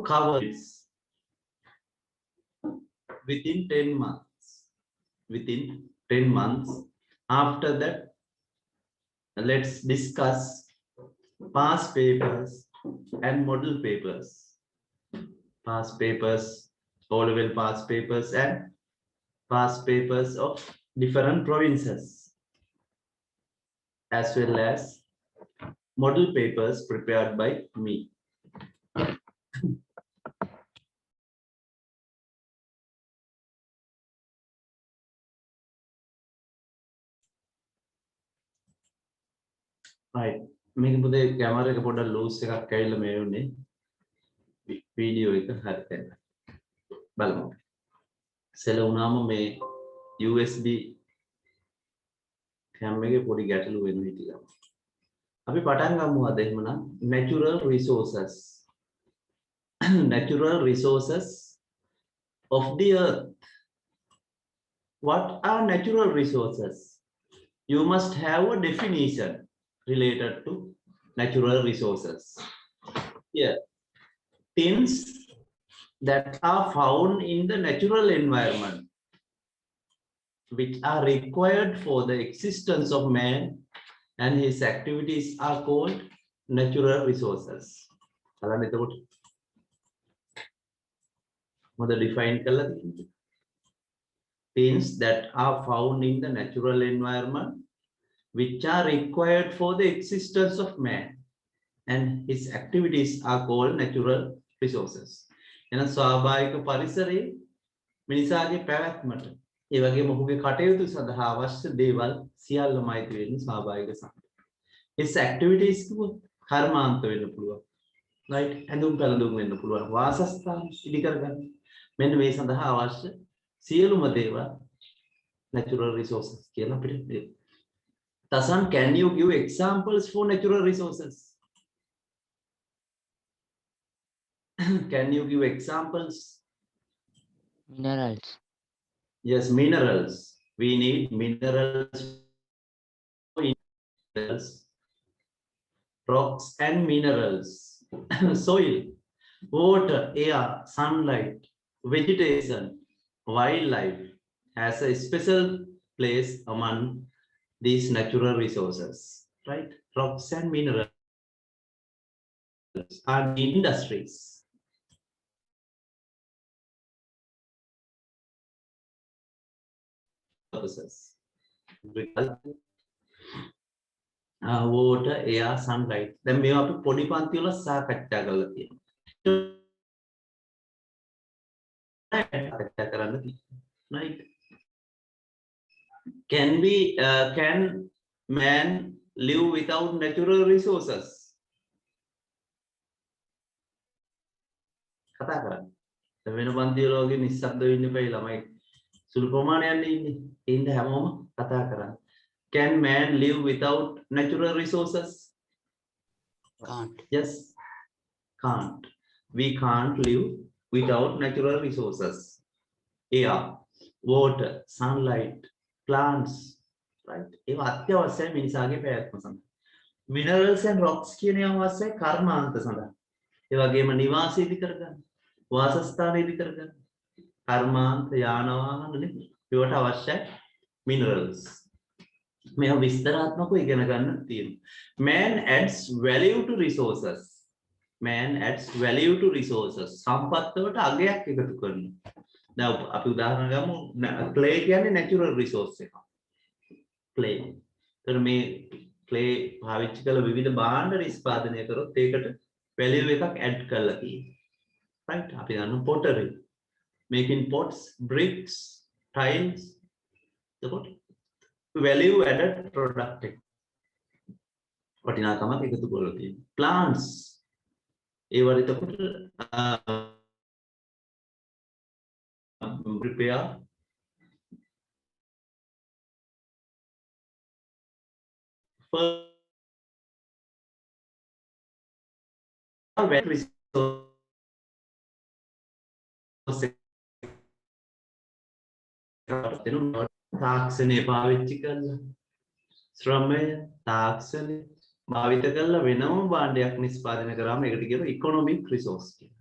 Cover this within 10 months. Within 10 months. After that, let's discuss past papers and model papers. Past papers, O-level past papers and past papers of different provinces, as well as model papers prepared by me. Right. මේක පුතේ camera එක පොඩ්ඩක් loose එකක් කැවිලා මේ උනේ video එක හරියට බලමු. සෙල වුණාම මේ USB කැම් එකේ පොඩි ගැටලු වෙනවා හිටියා. අපි පටන් ගමු අද එහෙමනම් natural resources. Natural resources of the earth. What are natural resources? You must have a definition related to natural resources. Here, things that are found in the natural environment, which are required for the existence of man and his activities, are called natural resources. බලන්න එතකොට මොකද define කළා තියෙන්නේ? Things that are found in the natural environment, which are required for the existence of man and his activities, are called natural resources. එන ස්වාභාවික පරිසරයේ මිනිසාගේ පැවැත්මට ඒ වගේම ඔහුගේ කටයුතු සඳහා අවශ්‍ය දේවල් සියල්ලමයි තියෙන්නේ ස්වාභාවික සම්පත්. his activities කිව්වොත් කර්මාන්ත වෙන්න පුළුවන්. right? ඇඳුම් පැළඳුම් වෙන්න පුළුවන්. වාසස්ථාන ඉදි කරගන්න. මෙන්න මේ සඳහා අවශ්‍ය සියලුම දේවල් natural resources කියලා අපිට කියනවා. Tasan, can you give examples for natural resources? Can you give examples? Minerals. Yes, minerals. We need minerals, rocks and minerals. Soil, water, air, sunlight, vegetation, wildlife has a special place among these natural resources, right? Rocks and minerals are industries. Purposes. Water, air, sunlight. Then we have to podi panthi වල සාකච්ඡා කරලා තියෙනවා. Right? Can man live without natural resources? කතා කරන්න. වෙන පන්ති වල වගේ නිස්සබ්ද වෙන්න එපා ළමයි. සුළු ප්‍රමාණයක් ඉන්නේ. ඉන්න හැමෝම කතා කරන්න. Can man live without natural resources? Can't. Yes. Can't. We can't live without natural resources. Air, water, sunlight, plants, right? ඒවා අත්‍යවශ්‍යයි මිනිසාගේ පැවැත්ම සඳහා. Minerals and rocks කියන ඒවා අවශ්‍යයි කර්මාන්ත සඳහා. ඒ වගේම නිවාස ඉදි කරගන්න, වාසස්ථාන ඉදි කරගන්න, කර්මාන්ත යාන වාහන නෙමෙයි. ඒවට අවශ්‍යයි minerals. මේවා විස්තරාත්මකව ඉගෙන ගන්න තියෙනවා. Man adds value to resources. Man adds value to resources. සම්පත් වලට අගයක් එකතු කරනවා. දැන් අපි උදාහරණ ගමු clay කියන්නේ natural resource එකක්. clay. ඒතර මේ clay පාවිච්චි කළ විවිධ භාණ්ඩ නිෂ්පාදනය කරොත් ඒකට value එකක් add කරලා තියෙනවා. right? අපි ගන්න pottery. Making pots, bricks, tiles. එතකොට value added product එක. වටිනාකමක් එකතු කරලා තියෙනවා. Plants. ඒ වල එතකොට prepare for තාක්ෂණය පාවිච්චි කරලා ශ්‍රමය තාක්ෂණය භාවිත කරලා වෙනම භාණ්ඩයක් නිෂ්පාදනය කරාම ඒකට කියනවා economic resource කියලා.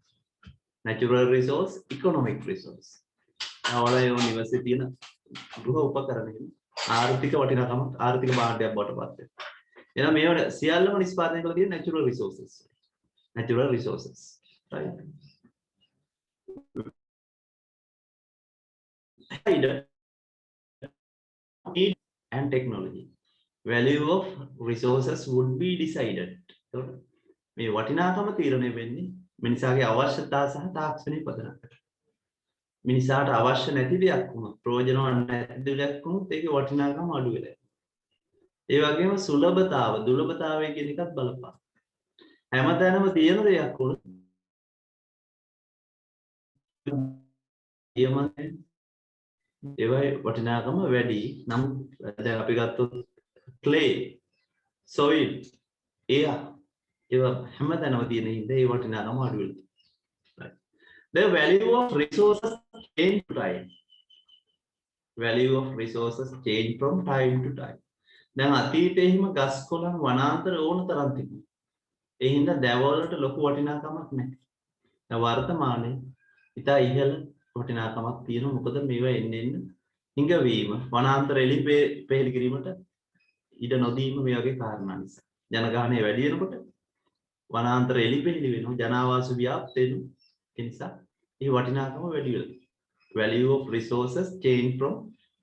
natural resource, economic resource. ඔයාලා යුනිවර්සිටි තියෙන ගෘහ උපකරණ ආර්ථික වටිනාකම ආර්ථික භාණ්ඩයක් බවට පත් වෙනවා. එහෙනම් මේවට සියල්ලම නිෂ්පාදනය කරලා තියෙන natural resources. Natural resources. Right. Need and technology. Value of resources would be decided. මේ වටිනාකම තීරණය වෙන්නේ මිනිසාගේ අවශ්‍යතා සහ තාක්ෂණික පදනමකට. මිනිසාට අවශ්‍ය නැති දෙයක් වුණොත් ප්‍රයෝජනවත් නැති දෙයක් වුණොත් ඒකේ වටිනාකම අඩු වෙලා යනවා. ඒ වගේම සුලභතාව දුර්ලභතාවය කියන එකත් බලපාන. හැමතැනම තියෙන දෙයක් වුණොත් ඒවයි වටිනාකම වැඩි. නමුත් දැන් අපි ගත්තොත් clay, soil, air ඒවා හැමතැනම තියෙන හින්දා ඒ වටිනාකම අඩු වෙනවා. Right. The value of resources change to time. Value of resources change from time to time. දැන් අතීතයේ හිම ගස් කොළන් වනාන්තර ඕන තරම් තිබුණා. ඒ හින්දා දැවවලට ලොකු වටිනාකමක් නැහැ. දැන් වර්තමානයේ ඉතා ඉහළ වටිනාකමක් තියෙනවා. මොකද මේවා එන්න හිඟවීම වනාන්තර එලි පෙහෙලි කිරීමට ඉඩ නොදීම මේ වගේ කාරණා නිසා. ජනගහනය වැඩි වෙනකොට වනාන්තර එලි පෙහෙලි වෙනවා. ජනාවාස ව්‍යාප්ත වෙනවා. ඒ නිසා මේ වටිනාකම වැඩි වෙනවා. Value of resources change from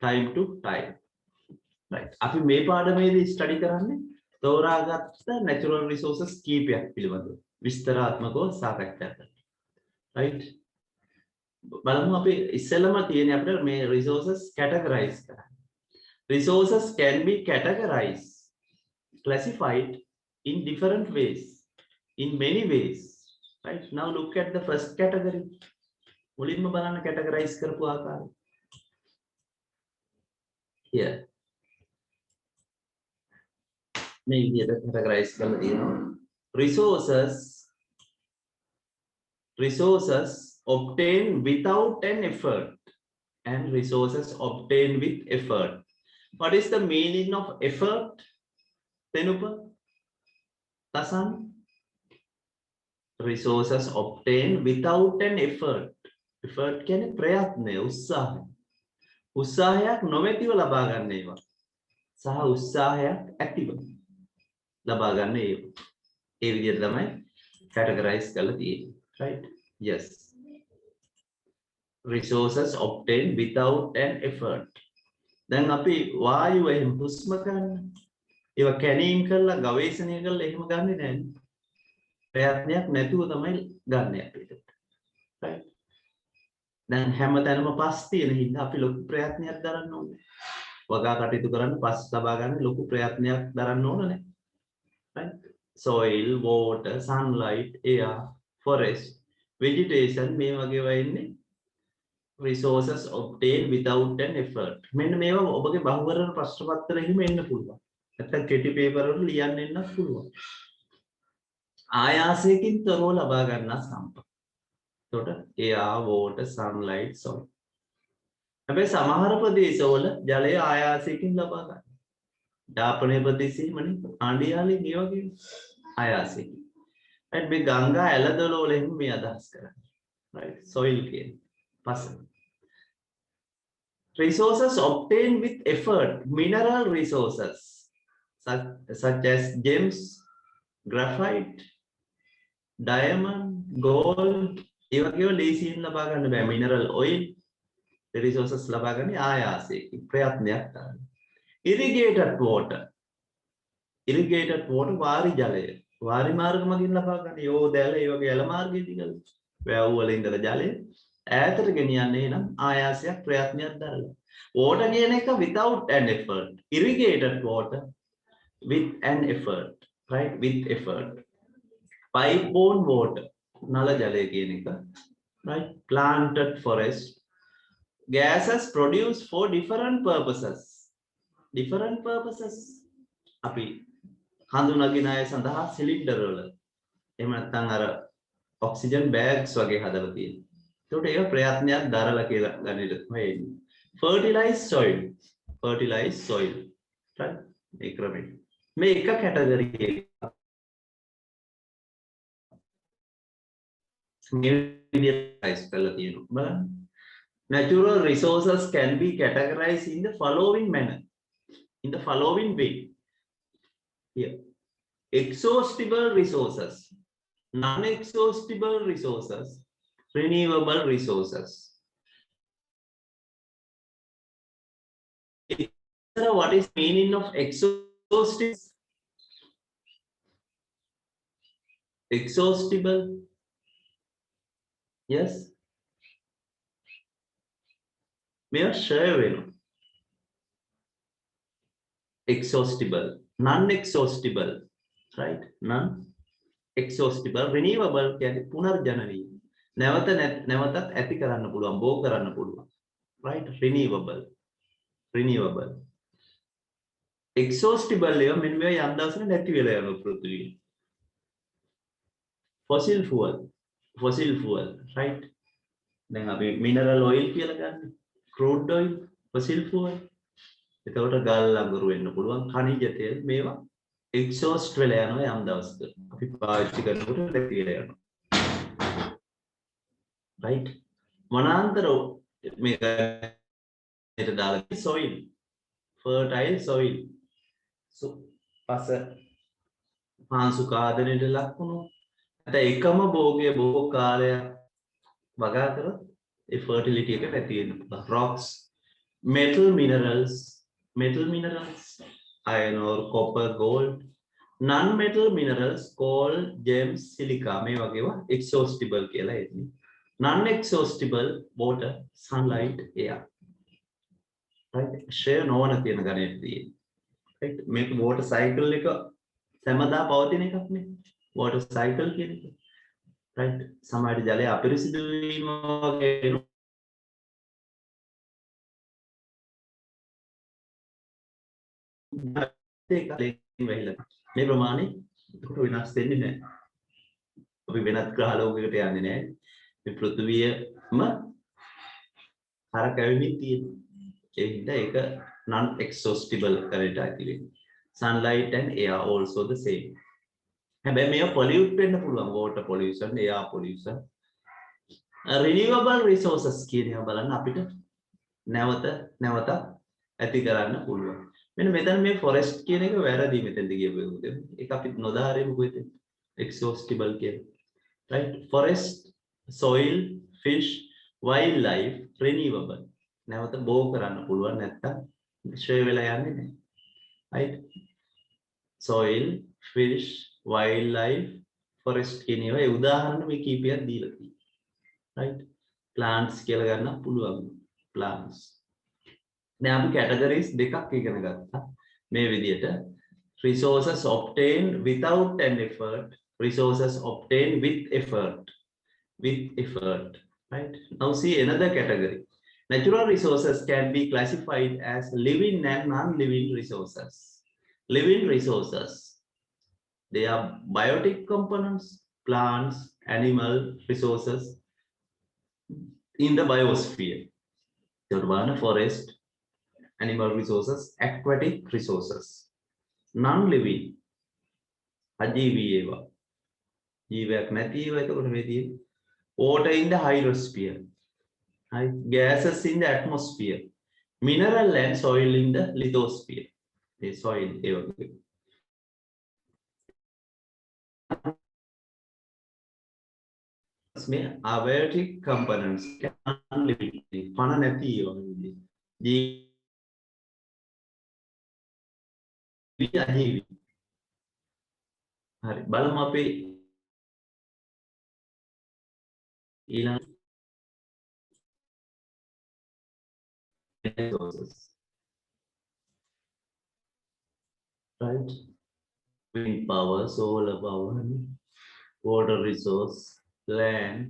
time to time. Right. අපි මේ පාඩමේදී ස්ටඩි කරන්නේ තෝරාගත්ත natural resources කීපයක් පිළිබඳව විස්තරාත්මකව සාකච්ඡා කරන්න. Right. බලමු අපි ඉස්සෙල්ලම තියෙන අපිට මේ resources categorize කරන්න. Resources can be categorized, classified in different ways, in many ways. Right. Now look at the first category. මුලින්ම බලන්න categorize කරපු ආකාරය. Here. මේ විදිහට categorize කරලා තියෙනවා. Resources obtained without an effort and resources obtained with effort. What is the meaning of effort? Tenupa? Tasan? Resources obtained without an effort. Effort කියන්නේ ප්‍රයත්නය, උත්සාහය. උත්සාහයක් නොමැතිව ලබා ගන්න ඒවා. සහ උත්සාහයක් ඇතිව ලබා ගන්න ඒවා. ඒ විදිහට තමයි categorize කරලා තියෙන්නේ. Right? Yes. Resources obtained without an effort. දැන් අපි වායුව එහෙම හුස්ම ගන්න. ඒවා කැණීම් කරලා ගවේෂණය කරලා එහෙම ගන්නෙ නැහැ. ප්‍රයත්නයක් නැතුව තමයි ගන්න අපිට. Right? දැන් හැමතැනම පස් තියෙන හින්දා අපි ලොකු ප්‍රයත්නයක් දරන්න ඕනේ. වගා කටයුතු කරන්න පස් ලබා ගන්න ලොකු ප්‍රයත්නයක් දරන්න ඕන නැහැ. Right? Soil, water, sunlight, air, forest, vegetation මේ වගේ වෙන්නේ resources obtained without an effort. මෙන්න මේවා ඔබගේ බහුවර්ණ ප්‍රශ්න පත්‍රෙහිම එන්න පුළුවන්. නැත්නම් කෙටි පේපර් වල ලියන්න එන්නත් පුළුවන්. ආයාසයෙන් තොරව ලබා ගන්න සම්පත්. එතකොට air, water, sunlight, soil. හැබැයි සමහර ප්‍රදේශවල ජලය ආයාසයෙන් ලබා ගන්න. යාපනයේ ප්‍රදේශෙමනේ ආණ්ඩියාලේ මේ වගේ ආයාසයෙන්. right මේ ගංගා ඇලදොල වලින් මේ අදහස් කරන්නේ. right soil කියන්නේ. පස්සේ resources obtained with effort, mineral resources such as gems, graphite, diamond, gold, ඒ වගේ ලේසියෙන් ලබා ගන්න බෑ. mineral oil resources ලබා ගන්න ආයාසයෙන් ප්‍රයත්නයක් කරන්න. irrigated water වාරි ජලය වාරි මාර්ග මගින් ලබා ගන්න. යෝදැල ඒ වගේ ඇල මාර්ගයේදී ගන්න. වැව් වල ඉඳලා ජලය ඈතට ගෙනියන්නේ නම් ආයාසයක් ප්‍රයත්නයක් දරලා. water කියන එක without an effort. irrigated water with an effort. Right? With effort. Pipe borne water නල ජලය කියන එක. Right? Planted forest. Gases produced for different purposes. Different purposes. අපි හඳුනාගෙන අය සඳහා සිලින්ඩර් වල එහෙම නැත්නම් අර ඔක්සිජන් බෑග්ස් වගේ හදලා තියෙනවා. ඒකට ඒක ප්‍රයත්නයක් දරලා කියලා ගන්නට තමයි එන්නේ. Fertilized soil. Right? මේ ක්‍රමෙ. මේ එක කැටගරි එක. මේ විදිහට size කරලා තියෙනවා බලන්න. Natural resources can be categorized in the following manner. In the following way. Here. Exhaustible resources, non-exhaustible resources, renewable resources. What is meaning of exhaustive? Exhaustible? Yes. We are sure. Exhaustible, non-exhaustible, right? Non-exhaustible, renewable කියන්නේ පුනර්ජනනීය. නැවතත් ඇති කරන්න පුළුවන්, බෝ කරන්න පුළුවන්. Right? Renewable. Renewable. Exhaustible ඒවා මෙන්න මේවා යම් දවසක නැති වෙලා යනවා පෘථිවියේ. Fossil fuel. Fossil fuel, right? දැන් අපි mineral oil කියලා ගන්න. Crude oil, fossil fuel. එතකොට ගල් අඟුරු වෙන්න පුළුවන් khනිජ තෙල් මේවා exhaust වෙලා යනවා යම් දවසක. අපි පාවිච්චි කරනකොට නැති වෙලා යනවා. right? වනාන්තර මේකට දාලා soil, fertile soil. So පස පාංශු කාදනයට ලක් වුණොත් නැත්නම් එකම භෝගයේ බොහෝ කාලයක් වගා කරොත් ඒ fertility එක නැති වෙනවා. Rocks, metal minerals, iron ore, copper, gold. Non-metal minerals, coal, gems, silica මේ වගේවා exhaustible කියලා එන්නේ. Non-exhaustible, water, sunlight, air. right? share නොවන තියෙන ගණයට තියෙන්නේ. right? මේක water cycle එක සෑමදා පවතින එකක් නේ. water cycle කියන එක. right? සමහර ජලය අපිරිසිදු වීම වගේ මේ ප්‍රමාණය එතකොට වෙනස් වෙන්නේ නැහැ. අපි වෙනත් ග්‍රහ ලෝකයකට යන්නේ නැහැ. මේ පෘථිවියම හරකැවෙමින් තියෙනවා. ඒ හින්දා ඒක non exhaustible කරේට ඇති වෙන්නේ. Sunlight and air also the same. හැබැයි මේව pollute වෙන්න පුළුවන්. water pollution, air pollution. Renewable resources කියන ඒවා බලන්න අපිට නැවත ඇති කරන්න පුළුවන්. මෙන්න මෙතන මේ forest කියන එක වැරදි මෙතෙන්ද කියපු එක. ඒක අපි නොදාරෙමු කොහෙද? exhaustible කියන. right? forest, soil, fish, wildlife, renewable. නැවත බෝ කරන්න පුළුවන් නැත්තම් ෂේ වෙලා යන්නේ නැහැ. right? soil, fish, wildlife, forest කියන ඒවා ඒ උදාහරණ මේ කීපයක් දීලා තියෙනවා. right? plants කියලා ගන්න පුළුවන්. plants. දැන් අපි categories දෙකක් ඉගෙන ගත්තා. මේ විදිහට resources obtained without an effort, resources obtained with effort. Right? Now see another category. Natural resources can be classified as living and non-living resources. Living resources, they are biotic components, plants, animal resources in the biosphere. Forest, animal resources, aquatic resources. Non-living, අජීවී ඒවා. ජීවයක් නැති ඒවා එතකොට මේ තියෙන්නේ. Water in the hydrosphere. Right? Gases in the atmosphere. Mineral and soil in the lithosphere. The soil ඒවා. මේ abiotic components non-living පණ නැති ඒවා. අජීවී. හරි බලමු අපි ඊළඟ resources. Right? Wind power, solar power, water resource, land,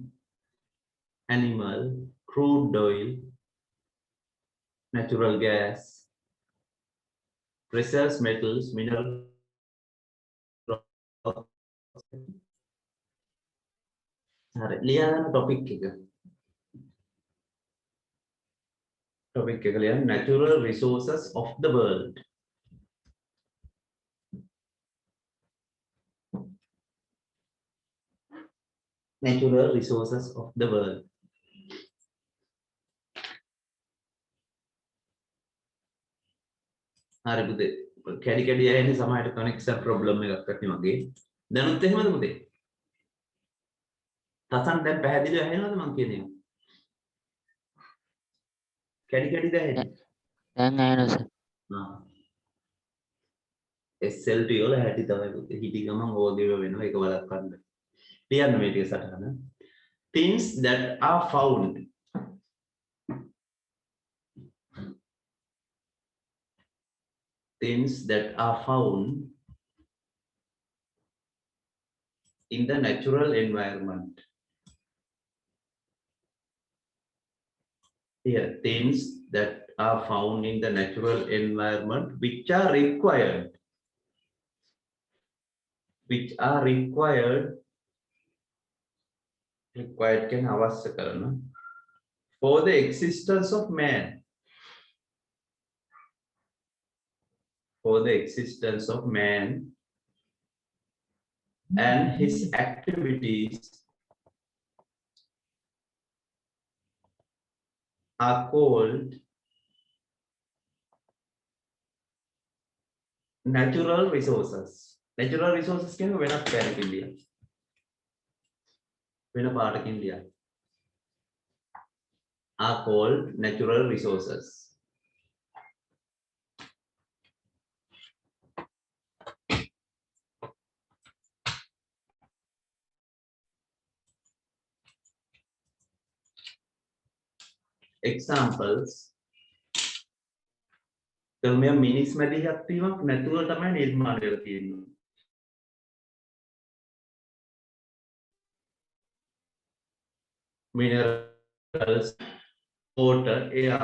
animal, crude oil, natural gas, precious metals, mineral. හරි ලියන ටොපික් එක. ටොපික් එක ලියන්න natural resources of the world. natural resources of the world. හරි පුතේ කැඩි කැඩි ඇහෙන්නේ සමහරට කනෙක්ෂන් ප්‍රොබ්ලම් එකක් ඇති වගේ දැනුත් එහෙමද පුතේ තසන් දැන් පැහැදිලිව ඇහෙනවද මං කියන්නේ කැඩි කැඩිද ඇහෙන්නේ දැන් ඇහෙනවා සර්. SLT වල හැටි තමයි පුතේ හිටි ගමන් ඕගෙව වෙනවා ඒක වළක්වන්න ලියන්න මේ ටික සටහන things that are found things that are found in the natural environment. Here, things that are found in the natural environment which are required can අවශ්‍ය කරන for the existence of man. For the existence of man and his activities are called natural resources. Natural resources කියන්නේ වෙනත් පැනකින් ලියන්න. වෙන පාටකින් ලියන්න. Are called natural resources. Examples. මේ මිනිස් මැදිහත් වීමක් නැතුව තමයි නිර්මාණය වෙලා තියෙන්නේ. Minerals, water, air,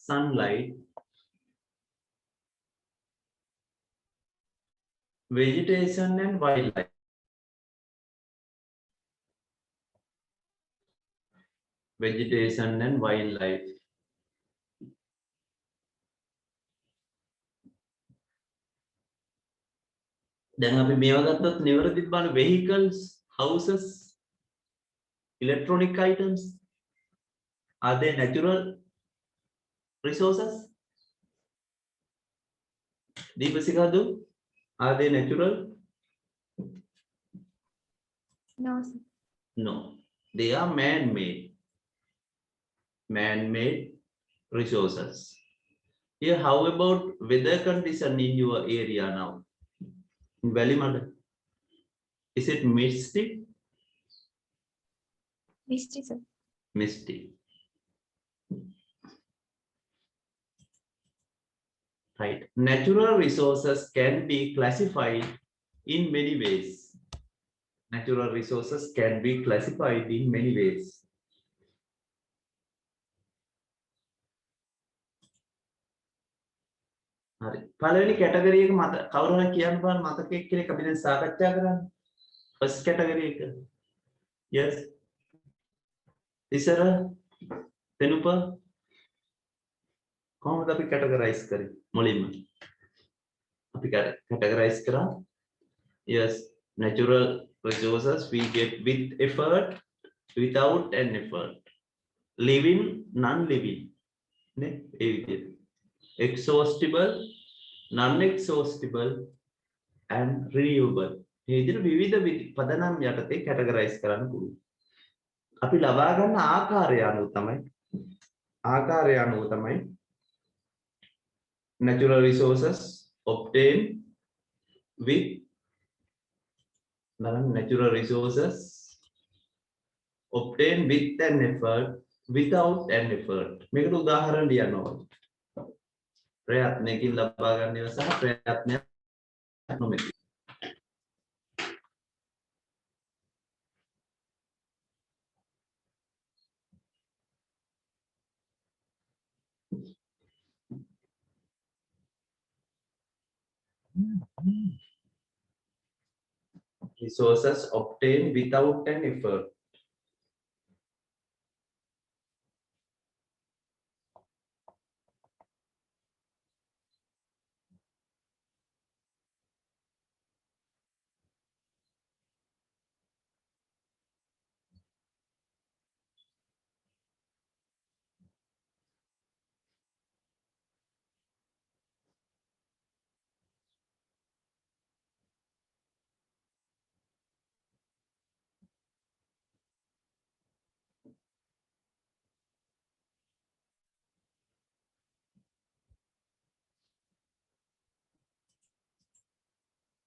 sunlight, vegetation and wildlife. Vegetation and wildlife. දැන් අපි මේවා ගත්තොත් නිවැරදිව බලන vehicles, houses, electronic items, are they natural resources? Deepasika, are they natural? No, sir. No, they are man-made. Man-made resources. Here, how about weather condition in your area now? In Valimada, is it misty? Misty, sir. Misty. Right. Natural resources can be classified in many ways. Natural resources can be classified in many ways. හරි පළවෙනි category එක මත කවුරු හරි කියන්න බලන්න මතකයේ කෙනෙක් අපි දැන් සාකච්ඡා කරන්නේ ෆස්ට් කැටගරි එක yes ඉස්සර තෙනුප කොහොමද අපි කැටගරයිස් කරේ මුලින්ම අපි කැටගරයිස් කරා yes natural resources we get with effort without an effort living non living නේ ඒ විදිහට exhaustible, non-exhaustible, and renewable. මේ විදිහට විවිධ පදනම් යටතේ කැටගරයිස් කරන්න පුළුවන්. අපි ලබා ගන්න ආකාරය අනුව තමයි natural resources obtained with natural resources obtained with an effort without an effort. මේකට උදාහරණ ලියන්න ඕනේ. ප්‍රයත්නයකින් ලබා ගන්නව සහ ප්‍රයත්නයක් නොමැති. Resources obtained without an effort.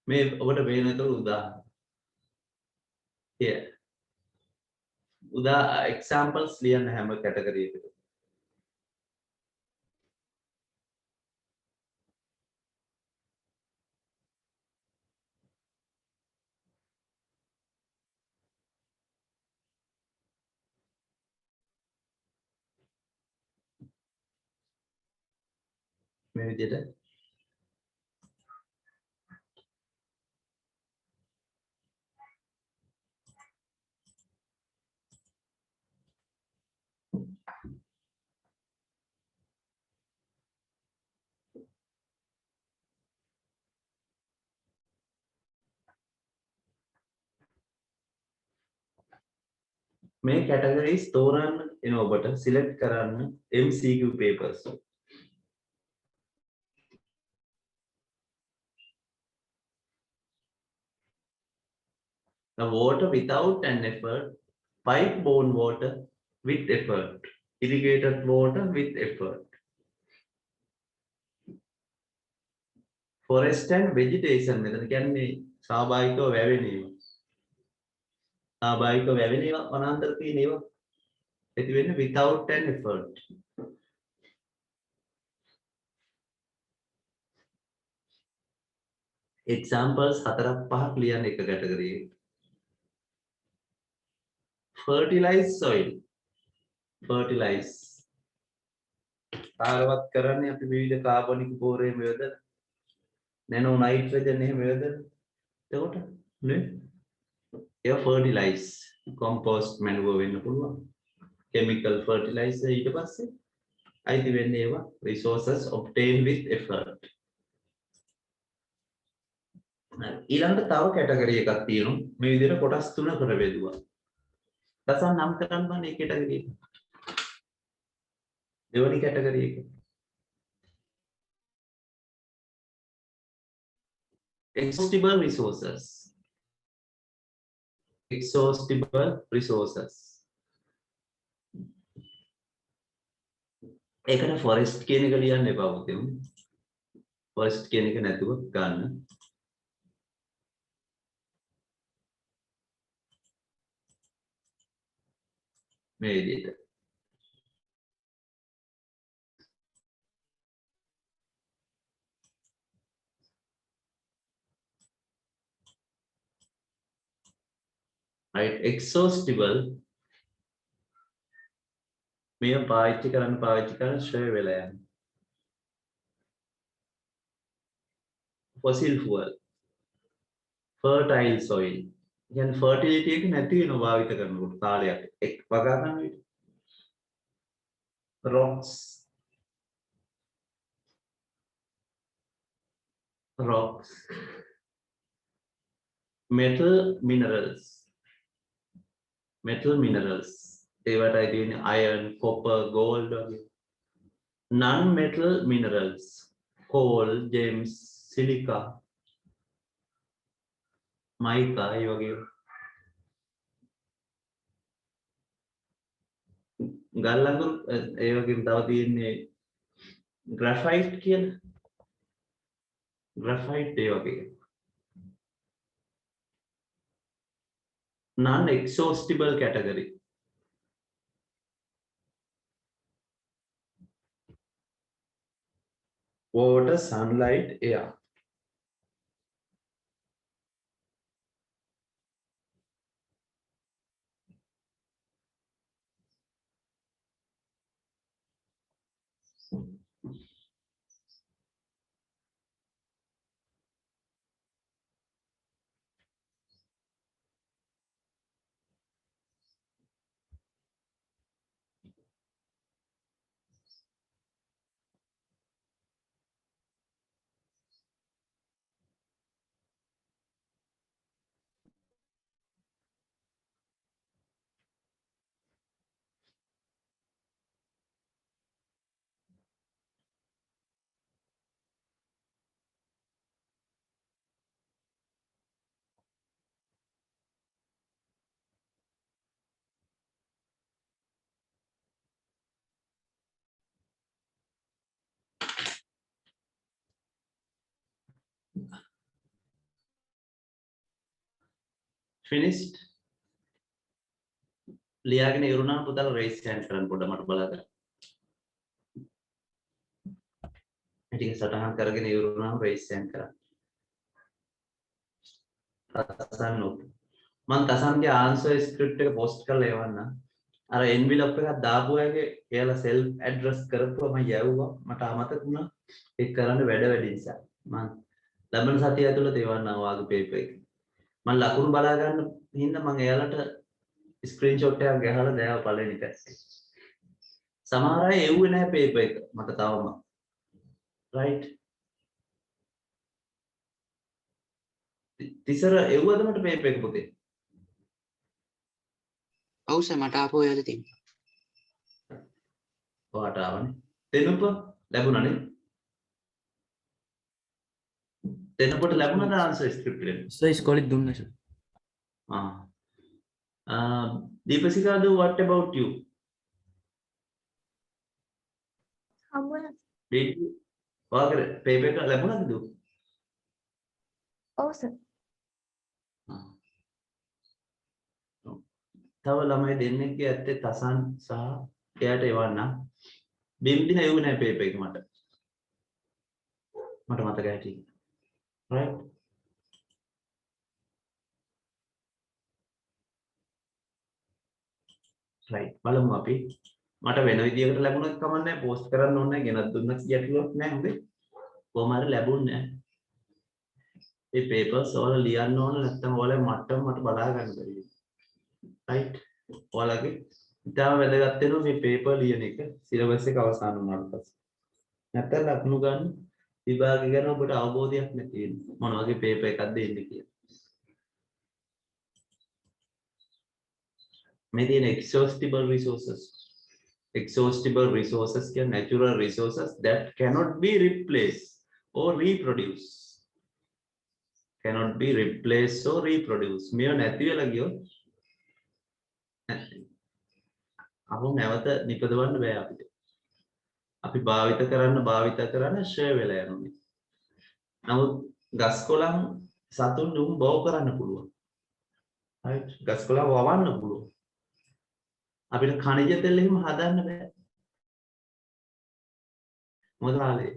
මේ ඔබට පේනතොර උදාහරණ. Here. Examples ලියන්න හැම category එකකට. මේ විදිහට මේ categories තෝරන්න එන ඔබට select කරන්න MCQ papers. Now, water without an effort, pipe-borne water with effort, irrigated water with effort. Forest and vegetation මෙතන කියන්නේ ස්වාභාවිකව වැවෙනේවා. ස්වාභාවිකව වැවෙනේවා වනාන්තර තියෙනේවා. ඇති වෙන්නේ without an effort. Examples 4-5 ලියන්න එක category එකේ. Fertilize soil. Fertilize. සාරවත් කරන්නේ අපි විවිධ කාබනික පෝරේම යොදලා nano nitrogen එහෙම යොදලා එතකොට නේ ඒවා fertilize compost manure වෙන්න පුළුවන් chemical fertilizer ඊට පස්සේ අයිති වෙන්නේ ඒවා resources obtained with effort ඊළඟට තව category එකක් තියෙනවා මේ විදිහට කොටස් තුනකට බෙදුවා දසන් නම් කරන්න බෑ මේ category එක දෙවනි category එක exhaustible resources. Exhaustible resources. ඒකට forest කියන එක ලියන්න එපා පුතේ. forest කියන එක නැතුව ගන්න. මේ විදිහට. right exhaustible මේ පාවිච්චි කරන්න ශ්‍රේ වෙලා යන fossil fuel fertile soil කියන්නේ fertility එක නැති වෙනවා භාවිත කරනකොට කාලයක් එක් වගා ගන්න විදිහ rocks metal minerals ඒවට අයිති වෙන්නේ iron copper gold වගේ non metal minerals coal gems silica mica ඒ වගේ ගල් අඟුරු ඒ වගේම තව තියෙන්නේ graphite කියලා graphite ඒ වගේ non exhaustible category water sunlight air finished ලියාගෙන ඉවරුණා පුතාලා raise hand කරන්න පොඩ්ඩක් මට බලා ගන්න. ටික සටහන් කරගෙන ඉවරුණාම raise hand කරන්න. තසන් උත් මම තසන්ගේ answer script එක post කරලා එවන්න. අර envelope එකක් දාපු අයගේ එයාලා self address කරපුවා මම යවුවා. මට අමතක වුණා. ඒක කරන්න වැඩ වැඩි නිසා. මම ලබන සතිය ඇතුළත එවන්න වාගේ paper එක. මම ලකුණු බලා ගන්න හින්දා මම එයාලට ස්ක්‍රීන්ෂොට් එකක් ගහලා දැම්මා පළවෙනි පැත්තේ. සමහර අය එව්වේ නැහැ paper එක මට තවම. right. තිසර එව්වද මට paper එක පොතේ? ඔව් සර් මට ආපහු එවලා තියෙනවා. ඔයාට ආවනේ. දෙනුප ලැබුණානේ. දෙනකොට ලැබුණාද answer script එක? සර් ඉස්කෝලේ දුන්නා sir. Deepasika, what about you? හම්බුණා. Did you ඔයාගේ paper එක ලැබුණාද දු? ඔව් සර්. තව ළමයි දෙන්නෙක්ගේ ඇත්තේ තසන් සහ එයාට එවන්න. බිම්දින එව්වේ නැහැ paper එක මට. මට මතක හිටියේ. right. right. බලමු අපි. මට වෙන විදියකට ලැබුණොත් කමක් නැහැ. post කරන්න ඕනේ නැහැ. ගෙනත් දුන්නත් ගැටලුවක් නැහැ හොඳේ. කොහොම හරි ලැබුණේ නැහැ. මේ papers වල ලියන්න ඕන නැත්නම් ඔයාලා මට්ටම මට බලා ගන්න බැරි. right. ඔයාලගේ ඉතාම වැදගත් වෙනවා මේ paper ලියන එක syllabus එක අවසන් වුණාට පස්සේ. නැත්නම් ලකුණු ගන්න විභාගය ගැන ඔබට අවබෝධයක් නැති වෙනවා. මොන වගේ paper එකක්ද එන්නේ කියලා. මේ තියෙන exhaustible resources. Exhaustible resources can natural resources that cannot be replaced or reproduced. Cannot be replaced or reproduced. මේව නැති වෙලා ගියොත් අපෝ නැවත නිපදවන්න බෑ අපිට. අපි භාවිත කරන්න ෂේ වෙලා යනවා. නමුත් ගස් කොළන් සතුන් දුම් බව කරන්න පුළුවන්. right. ගස් කොළන් වවන්න පුළුවන්. අපිට ඛනිජ තෙල් එහෙම හදන්න බෑ. මොකද ආලේ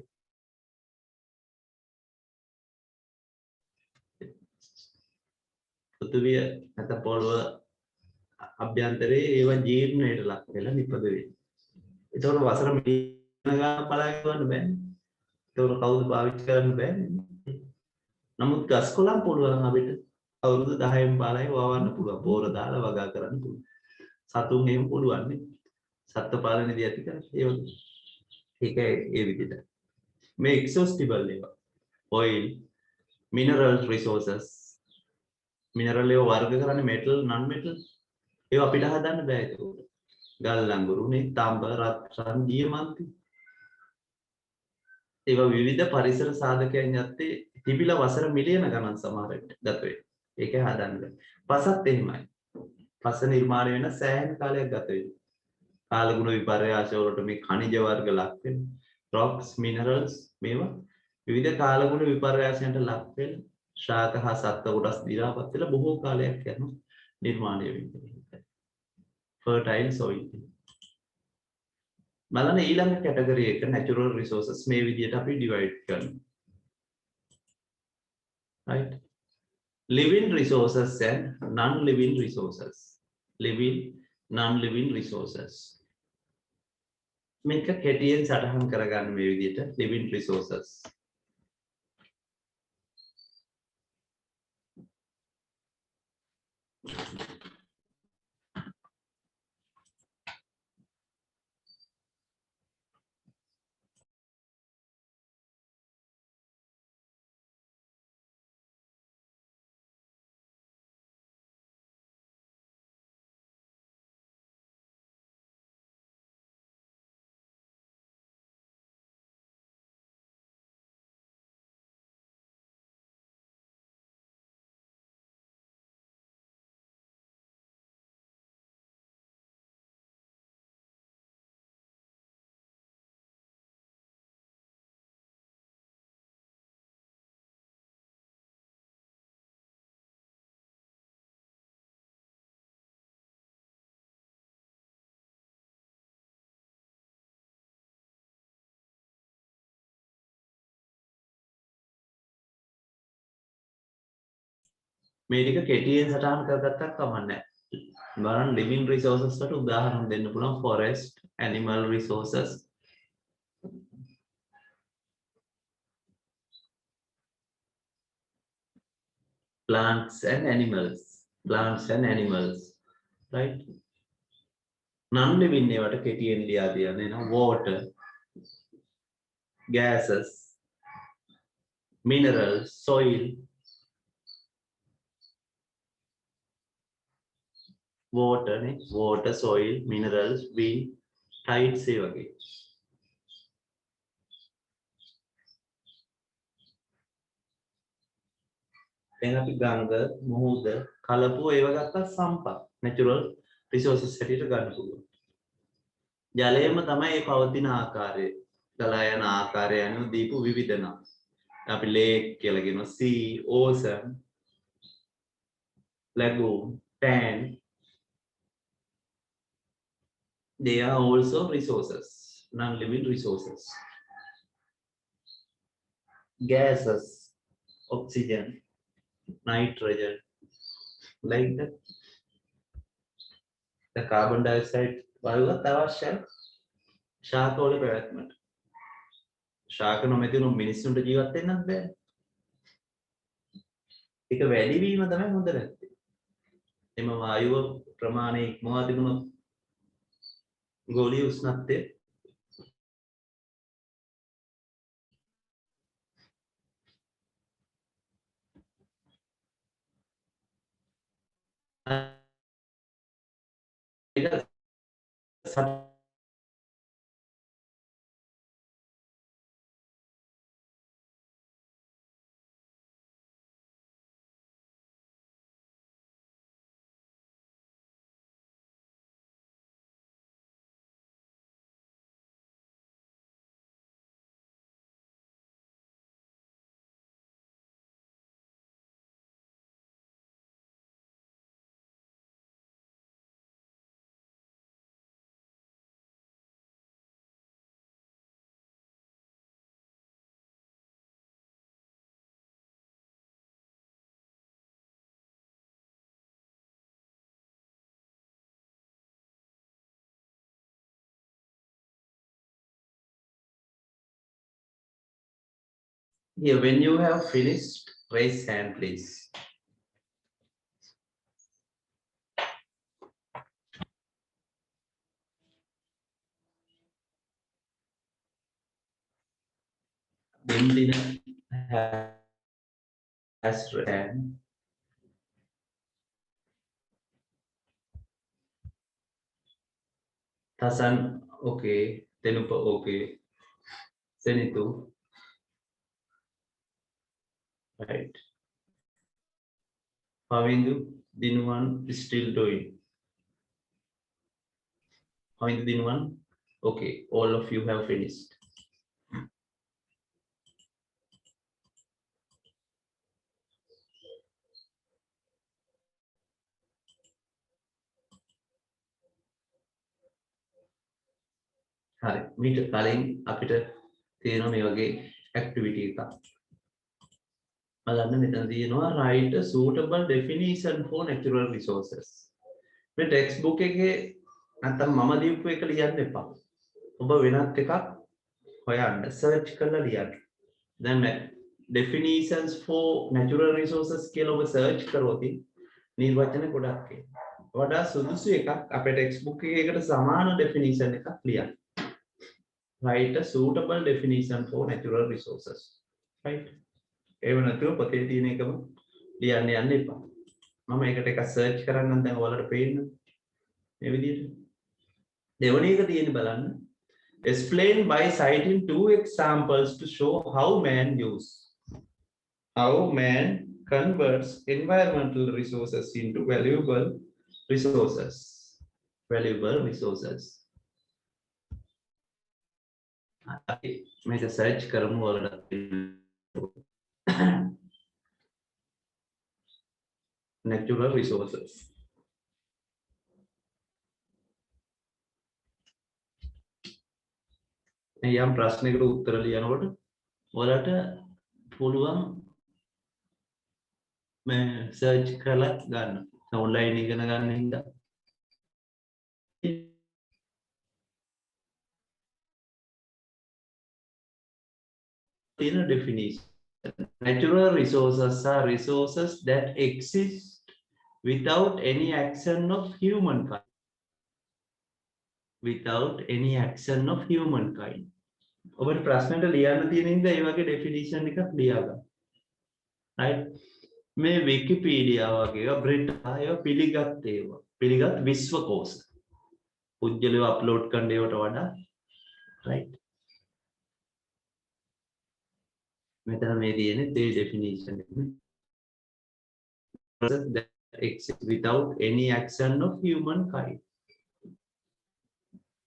පෘථිවිය නැත්නම් පොළව අභ්‍යන්තරයේ ඒව ජීර්ණයට ලක් වෙලා නිපද වෙන්නේ. ඒතකොට වසර මිලියන ගණන් බලාගෙන යන්න බෑනේ. ඒතකොට කවුද භාවිත කරන්න බෑනේ. නමුත් ගස් කොළන් පුළුවන් අපිට අවුරුදු 10න් 15න් වවන්න පුළුවන්. බෝර දාලා වගා කරන්න පුළුවන්. සතුන් එහෙම පුළුවන් නේ. සත්ත්ව පාලනයේදී ඇති කරන්නේ ඒ වගේ. ඒක ඒ විදිහට. මේ exhaustible ඒවා. oil, mineral resources. mineral ඒවා වර්ග කරන්නේ metal, non metal. ඒවා අපිට හදන්න බෑ ඒක. ගල් ලංගුරු නේ, තාම්බ, රත්රන්, දියමන්ති. ඒවා විවිධ පරිසර සාධකයන් යත්තේ තිබිලා වසර මිලියන ගණන් සමහරවිට ගත වෙයි. ඒක හදන්න බෑ. පසත් එහෙමයි. පස නිර්මාණය වෙන සෑහෙන කාලයක් ගත වෙයි. කාලගුණ විපර්යාස වලට මේ khනිජ වර්ග ලක් වෙන rocks, minerals මේවා විවිධ කාලගුණ විපර්යාසයන්ට ලක් වෙන ශාක හා සත්ත්ව කොටස් දි รา පත් වෙලා බොහෝ කාලයක් යනවා නිර්මාණය වෙන්නේ. fertile soil. බලන්න ඊළඟ කැටගරි එක natural resources මේ විදිහට අපි divide කරනවා. right. living resources and non-living resources. living, non-living resources. මේක කෙටියෙන් සටහන් කරගන්න මේ විදිහට living resources. මේ ටික කෙටියෙන් සටහන් කරගත්තත් කමක් නැහැ. බලන්න living resources වලට උදාහරණ දෙන්න පුළුවන් forest, animal resources. Plants and animals. Plants and animals. Right? non-living ඒවට කෙටියෙන් ලියා දෙන්න එනවා water, gases, minerals, soil, water, soil, minerals, wind, tides ඒ වගේ. දැන් අපි ගංග, මුහුද, කලපුව ඒව ගත්තා සම්පත්, natural resources හැටියට ගන්න පුළුවන්. ජලයම තමයි ඒ පවතින ආකාරය. ගලා යන ආකාරය අනුව දීපු විවිධ නම්. අපි lake කියලා කියනවා, sea, ocean, lagoon, tank. They are also resources, non-living resources. Gases, oxygen, nitrogen, like that. The carbon dioxide වායුවත් අවශ්‍යයි ශාකවල පැවැත්මට. ශාක නොමැති වුණොත් මිනිස්සුන්ට ජීවත් වෙන්නත් බෑ. ඒක වැඩි වීම තමයි හොඳ නැත්තේ. එම වායුව ප්‍රමාණය ඉක්මවා තිබුණොත් ගෝලීය උෂ්ණත්වය here. When you have finished, raise hand, please. Bindina has raised hand. Tasan, okay. Tenupa, okay. Senitu. Right. Pavindu, Dinuan is still doing. Pavindu, Dinuan. Okay, all of you have finished. හරි මීට කලින් අපිට තියෙනවා මේ වගේ activity එකක්. බලන්න මෙතන තියෙනවා write a suitable definition for natural resources. මේ ටෙක්ස්ට් බුක් එකේ නැත්නම් මම දීපු එක ලියන්න එපා. ඔබ වෙනත් එකක් හොයන්න සර්ච් කරලා ලියන්න. දැන් definitions for natural resources කියලා ඔබ සර්ච් කරොත් නිර්වචන ගොඩක් එනවා. වඩා සුදුසු එකක් අපේ ටෙක්ස්ට් බුක් එකකට සමාන definition එකක් ලියන්න. Write a suitable definition for natural resources. Right? ඒව නැතුව පොතේ තියෙන එකම ලියන්න යන්න එපා. මම ඒකට එකක් සර්ච් කරන්නම් දැන් ඔයාලට පේන්න. මේ විදිහට. දෙවෙනි එක තියෙන්නේ බලන්න. Explain by citing two examples to show how man converts environmental resources into valuable resources. මේක සර්ච් කරමු වලට natural resources. යම් ප්‍රශ්නයකට උත්තර ලියනකොට ඔයාලට පුළුවන් मैं सर्च කරලා ගන්න. ඔන්ලයින් ඉගෙන ගන්න හින්දා. In a definition, natural resources are resources that exist without any action of humankind. Without any action of humankind. ඔබට ප්‍රශ්නට ලියන්න තියෙන හින්දා ඒ වගේ definition එකක් ලියා ගන්න. right? මේ විකිපීඩියා වගේ ඒවා බ්‍රිටා ඒවා පිළිගත් ඒවා. පිළිගත් විශ්වකෝෂ. පුජ්‍යලව අප්ලෝඩ් කරන්න ඒවට වඩා right? මෙතන මේ තියෙන්නේ ඒ definition එක. That exist without any action of humankind.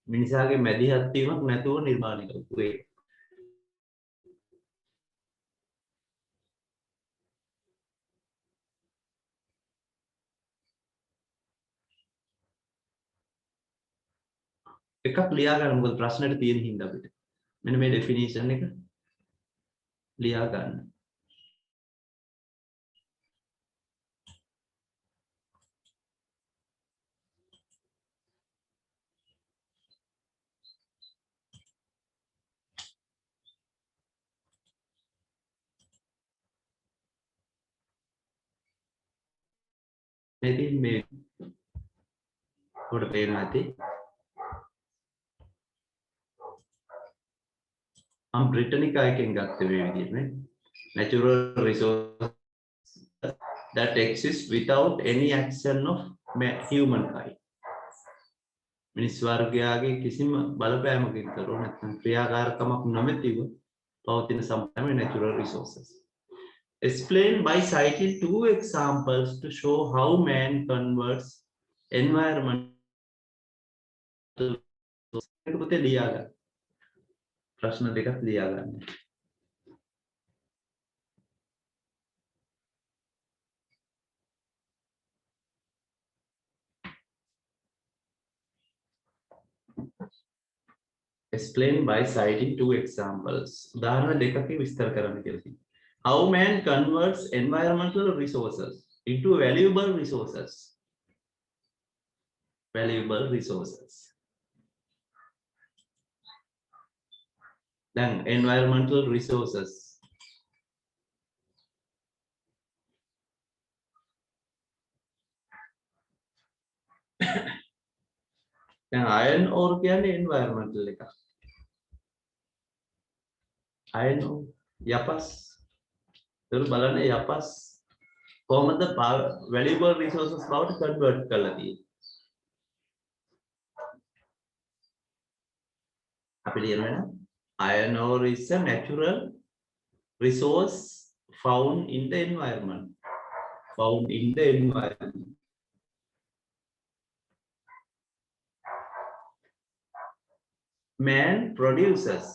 මිනිසාගේ මැදිහත් වීමක් නැතුව නිර්මාණය කරපු එක. එකක් ලියා ගන්න මොකද ප්‍රශ්නෙට තියෙන හින්දා අපිට. මෙන්න මේ definition එක ලියා ගන්න. ඉතින් මේ කොට පේනවා ඇති. हम ब्रिटेनिका එකෙන් ගත්තේ මේ විදිහට නේ. Natural resource that exists without any action of humankind. මිනිස් වර්ගයාගේ කිසිම බලපෑමකින් කරෝ නැත්නම් ක්‍රියාකාරකමක් නොමැතිව පවතින සම්පූර්ණ natural resources. Explain by citing two examples to show how man converts environmental resources. ලියා ගන්න. ප්‍රශ්න දෙකක් ලියා ගන්න. Explain by citing two examples. උදාහරණ දෙකකින් විස්තර කරන්න කියලා තියෙනවා. How man converts environmental resources into valuable resources. Valuable resources. Then environmental resources. Then iron ore කියන්නේ environmental එක. Iron ore යපස්. ඒක බලන්න යපස් කොහොමද valuable resources බවට convert කරලා තියෙන්නේ. අපි ලියනවා iron ore is a natural resource found in the environment. Found in the environment. Man produces.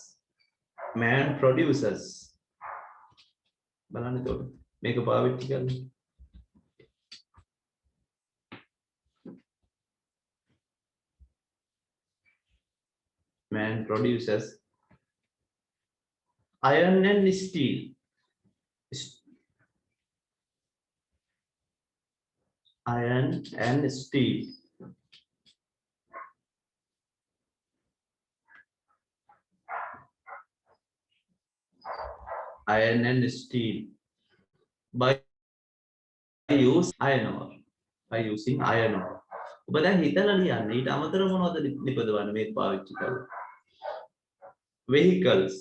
Man produces. බලන්න එතකොට මේක පාවිච්චි කරන්න. Man produces iron and steel. Iron and steel. Iron and steel by use iron ore. By using iron ore. ඔබ දැන් හිතලා ලියන්න ඊට අමතරව මොනවද නිපදවන්නේ මේක පාවිච්චි කරලා? Vehicles.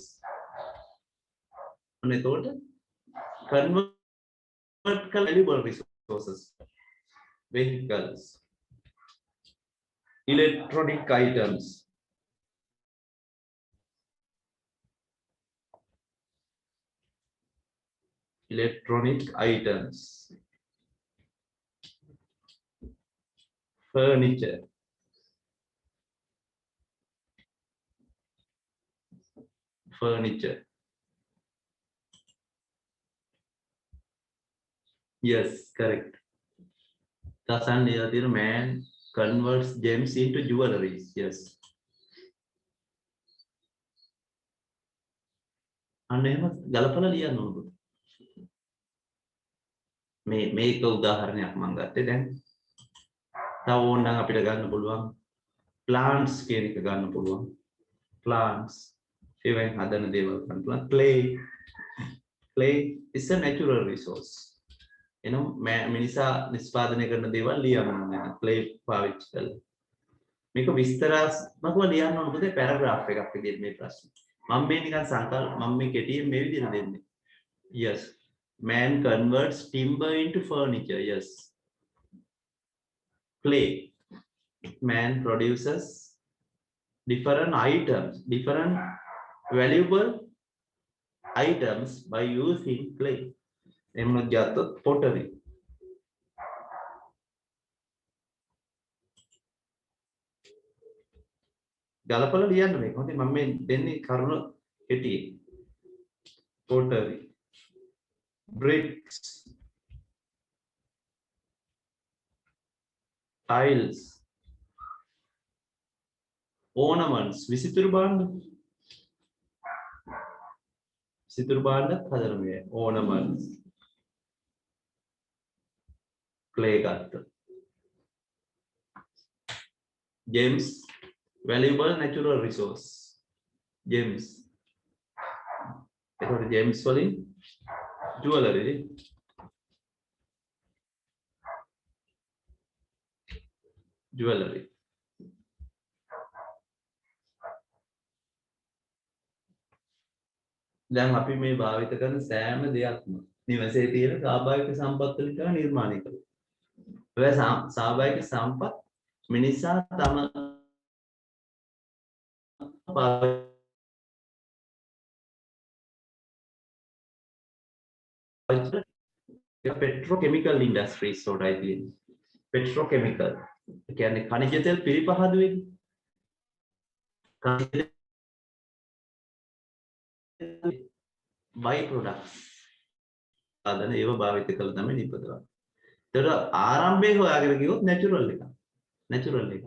and එතකොට convert valuable resources. Vehicles. Electronic items. Electronic items. Furniture. Furniture. Yes, correct. Tasan the man converts gems into jewelries. Yes. And galapala liya no. මේක උදාහරණයක් මම ගත්තේ දැන්. තව ඕනනම් අපිට ගන්න පුළුවන් plants කියන එක ගන්න පුළුවන්. plants ඒවෙන් හදන දේවල් ගන්න පුළුවන්. clay is a natural resource. මිනිසා නිෂ්පාදනය කරන දේවල් ලියන්න ඕනේ. clay පාවිච්චි කරලා. මේක විස්තරාත්මකව ලියන්න ඕන පුතේ පැරග්‍රාෆ් එකක් විදිහට මේ ප්‍රශ්නේ. මම මේ නිකන් මම මේ කෙටියෙන් මේ විදිහට දෙන්නේ. Yes. Man converts timber into furniture. Yes. Clay. Man produces different items, different valuable items by using clay. එමුණු ගත්තොත් pottery. ගලපලා ලියන්න මේක. හොඳයි මම මේ දෙන්නේ කරුණ කෙටියෙන්. pottery, bricks, tiles, ornaments, විසිතුරු භාණ්ඩ හදන මේ ornaments, clay ගත්ත. gems, valuable natural resource. gems. එතකොට gems වලින් jewelry. දැන් අපි මේ භාවිත කරන සෑම දෙයක්ම නිවසේ තියෙන ස්වාභාවික සම්පත් වලින් තමයි නිර්මාණය කරන්නේ. ඒ ස්වාභාවික සම්පත් මිනිසා තම petrochemical industries වලයි තියෙන්නේ. petrochemical කියන්නේ khනිජ තෙල් පිරිපහදු වෙන්නේ. by products ආදන ඒව භාවිත කළ තමයි නිපදවන්නේ. ඒතර ආරම්භයේ හොයාගෙන ගියොත් natural එක.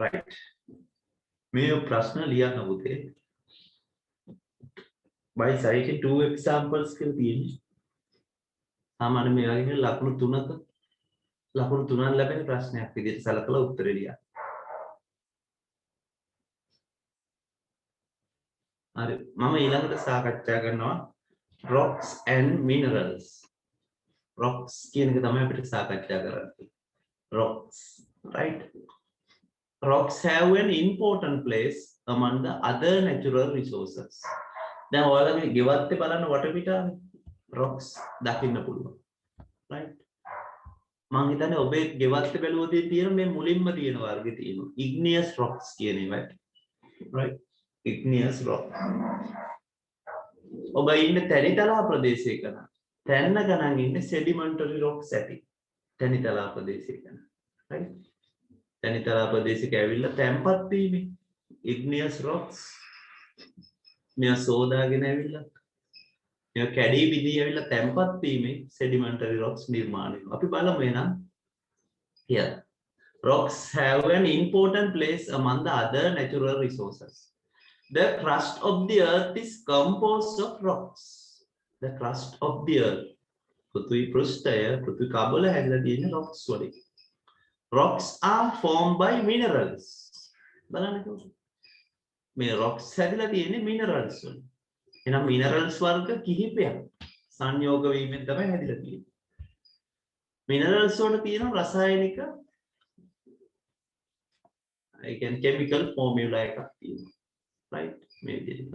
right. මේ ප්‍රශ්න ලියන්න පුතේ. by citing two examples කියලා තියෙන්නේ. සාමාන්‍ය මේ වගේ ලකුණු තුනක් ලැබෙන ප්‍රශ්නයක් විදිහට සලකලා උත්තරේ ලියන්න. හරි මම ඊළඟට සාකච්ඡා කරනවා rocks and minerals. rocks කියන එක තමයි අපිට සාකච්ඡා කරන්නේ. rocks, right? rocks have an important place among the other natural resources. දැන් ඔයාලගේ ගෙවත්තේ බලන්න වටපිටාවේ rocks දකින්න පුළුවන්. right? මම හිතන්නේ ඔබේ ගෙවත්තේ බැලුවොත් තියෙන මේ මුලින්ම තියෙන වර්ගෙ තියෙනවා. igneous rocks කියන ඒවා. right? igneous rock. ඔබ ඉන්නේ තැනිතලා ප්‍රදේශයක නම් තැන්න ගණන් ඉන්නේ sedimentary rocks ඇති. තැනිතලා ප්‍රදේශයක නම්. right? තැනිතලා ප්‍රදේශයක ඇවිල්ලා තැම්පත් වීමේ igneous rocks මෙයා සෝදාගෙන ඇවිල්ලා මෙයා කැඩී බිඳී ඇවිල්ලා තැම්පත් වීමේ sedimentary rocks නිර්මාණය වෙනවා. අපි බලමු එහෙනම්. here rocks have an important place among the other natural resources. The crust of the earth is composed of rocks. The crust of the earth. පෘථිවි පෘෂ්ඨය පෘථිවි කබල හැදලා තියෙන rocks වලින්. Rocks are formed by minerals. බලන්නකෝ. මේ rocks හැදලා තියෙන්නේ minerals වලින්. එහෙනම් minerals වර්ග කිහිපයක් සංයෝග වීමෙන් තමයි හැදලා තියෙන්නේ. minerals වල තියෙන රසායනික ඒ කියන්නේ chemical formula එකක් තියෙනවා. right? Maybe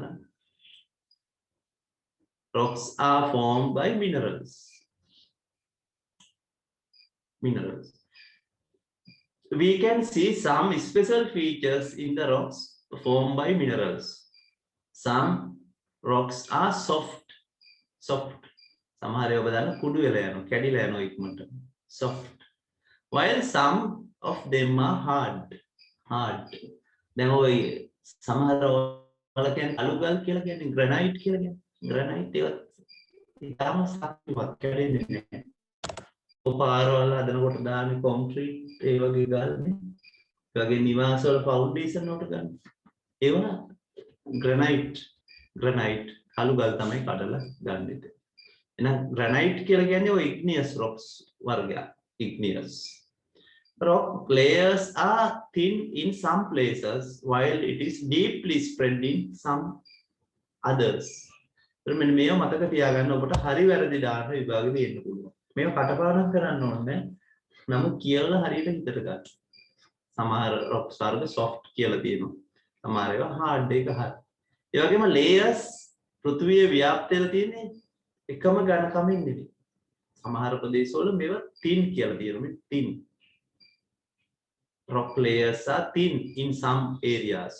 rocks are formed by minerals. We can see some special features in the rocks formed by minerals. Some rocks are soft. සමහර ඒවා බලන්න කුඩු වෙලා යනවා කැඩිලා යනවා ඉක්මනට. soft. While some of them are hard. දැන් ඔය සමහර වල කියන්නේ අලුගල් කියලා කියන්නේ ග්‍රැනයිට් කියලා කියන්නේ. ග්‍රැනයිට් ඒවත් ඉතාම ශක්තිමත් කැඩෙන්නේ නැහැ. පාරවල් හදනකොට දාන්නේ කොන්ක්‍රීට් ඒ වගේ ගල්නේ. ඒ වගේ නිවාස වල ෆවුන්ඩේෂන් වලට ගන්න. ඒවා ග්‍රැනයිට් කළු ගල් තමයි කඩලා ගන්න ඉතින්. එහෙනම් granite කියලා කියන්නේ ඔය igneous rocks වර්ගයක්. igneous rock layers are thin in some places while it is deeply spread in some others. මෙන්න මේව මතක තියාගන්න ඔබට හරි වැරදි දාන විභාගෙ දෙන්න පුළුවන්. මේව කටපාඩම් කරන්න ඕනේ. නමුත් කියලා හරියට හිතට ගන්න. සමහර rocks වර්ග soft කියලා තියෙනවා. සමහර ඒවා hard එක හරි. ඒ වගේම layers පෘථිවියේ ව්‍යාප්තය තියෙන්නේ එකම ඝනකමින් නෙවෙයි. සමහර ප්‍රදේශවල මේවා thin කියලා තියෙනවා. මේ thin rock layers are thin in some areas.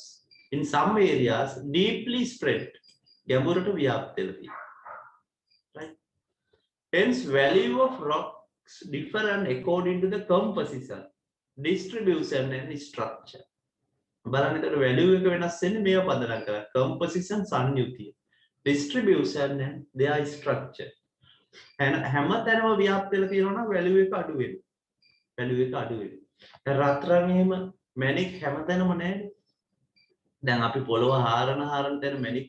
In some areas deeply spread. ගැඹුරට ව්‍යාප්ත වෙලා තියෙනවා. Right? Hence value of rocks differ according to the composition, distribution and structure. බලන්න එතකොට value එක වෙනස් වෙන්නේ මේවා පදනම් කරලා. composition සංයුතිය. distribution and their structure. හැම තැනම ව්‍යාප්ත වෙලා තියෙනවා නම් value එක අඩු වෙනවා. value එක අඩු වෙනවා. දැන් රත්රන් එහෙම මැණික් හැමතැනම නැහැ. දැන් අපි පොළව හාරන තැන මැණික්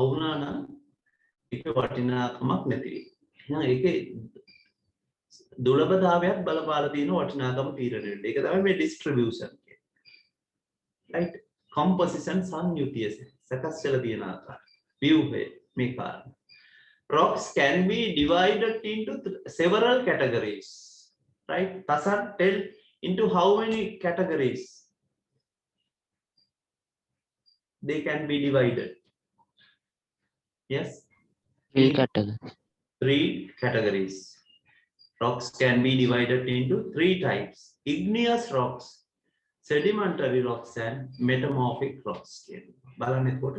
අවුනා නම් ඒක වටිනාකමක් නැති වෙනවා. එහෙනම් ඒකේ දුර්ලභතාවයක් බලපාලා තියෙන වටිනාකම තීරණය වෙනවා. ඒක තමයි මේ distribution කියන්නේ. right? composition සංයුතිය සකස් වෙලා තියෙන ආකාරය. ව්‍යුහය මේ කාරණා. Rocks can be divided into several categories. Right? Tasan tell into how many categories they can be divided. Yes? 3 categories. 3 categories. Rocks can be divided into 3 types. Igneous rocks, sedimentary rocks and metamorphic rocks. බලන්න එතකොට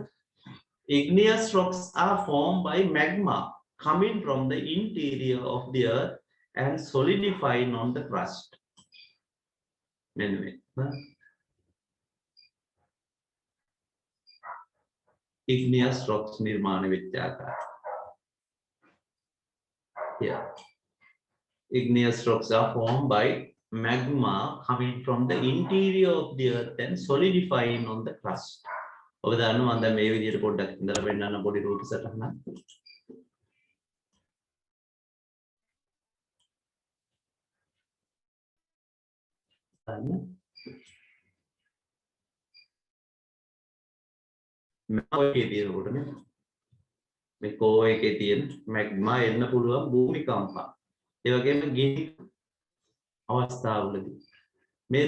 igneous rocks are formed by magma coming from the interior of the earth and solidifying on the crust. Anyway, igneous rocks निर्माण වෙච්ච ආකාරය. Yeah. Igneous rocks are formed by magma coming from the interior of the earth and solidifying on the crust. ඔබ දන්නවා මම දැන් මේ විදිහට පොඩ්ඩක් ඉඳලා පෙන්නන්න පොඩි රූප සටහනක්. මේකේ තියෙනකොට මේ කෝ එකේ තියෙන මැග්මා එන්න පුළුවන් භූමිකම්පා. ඒ වගේම ගිනි අවස්ථාවලදී මේ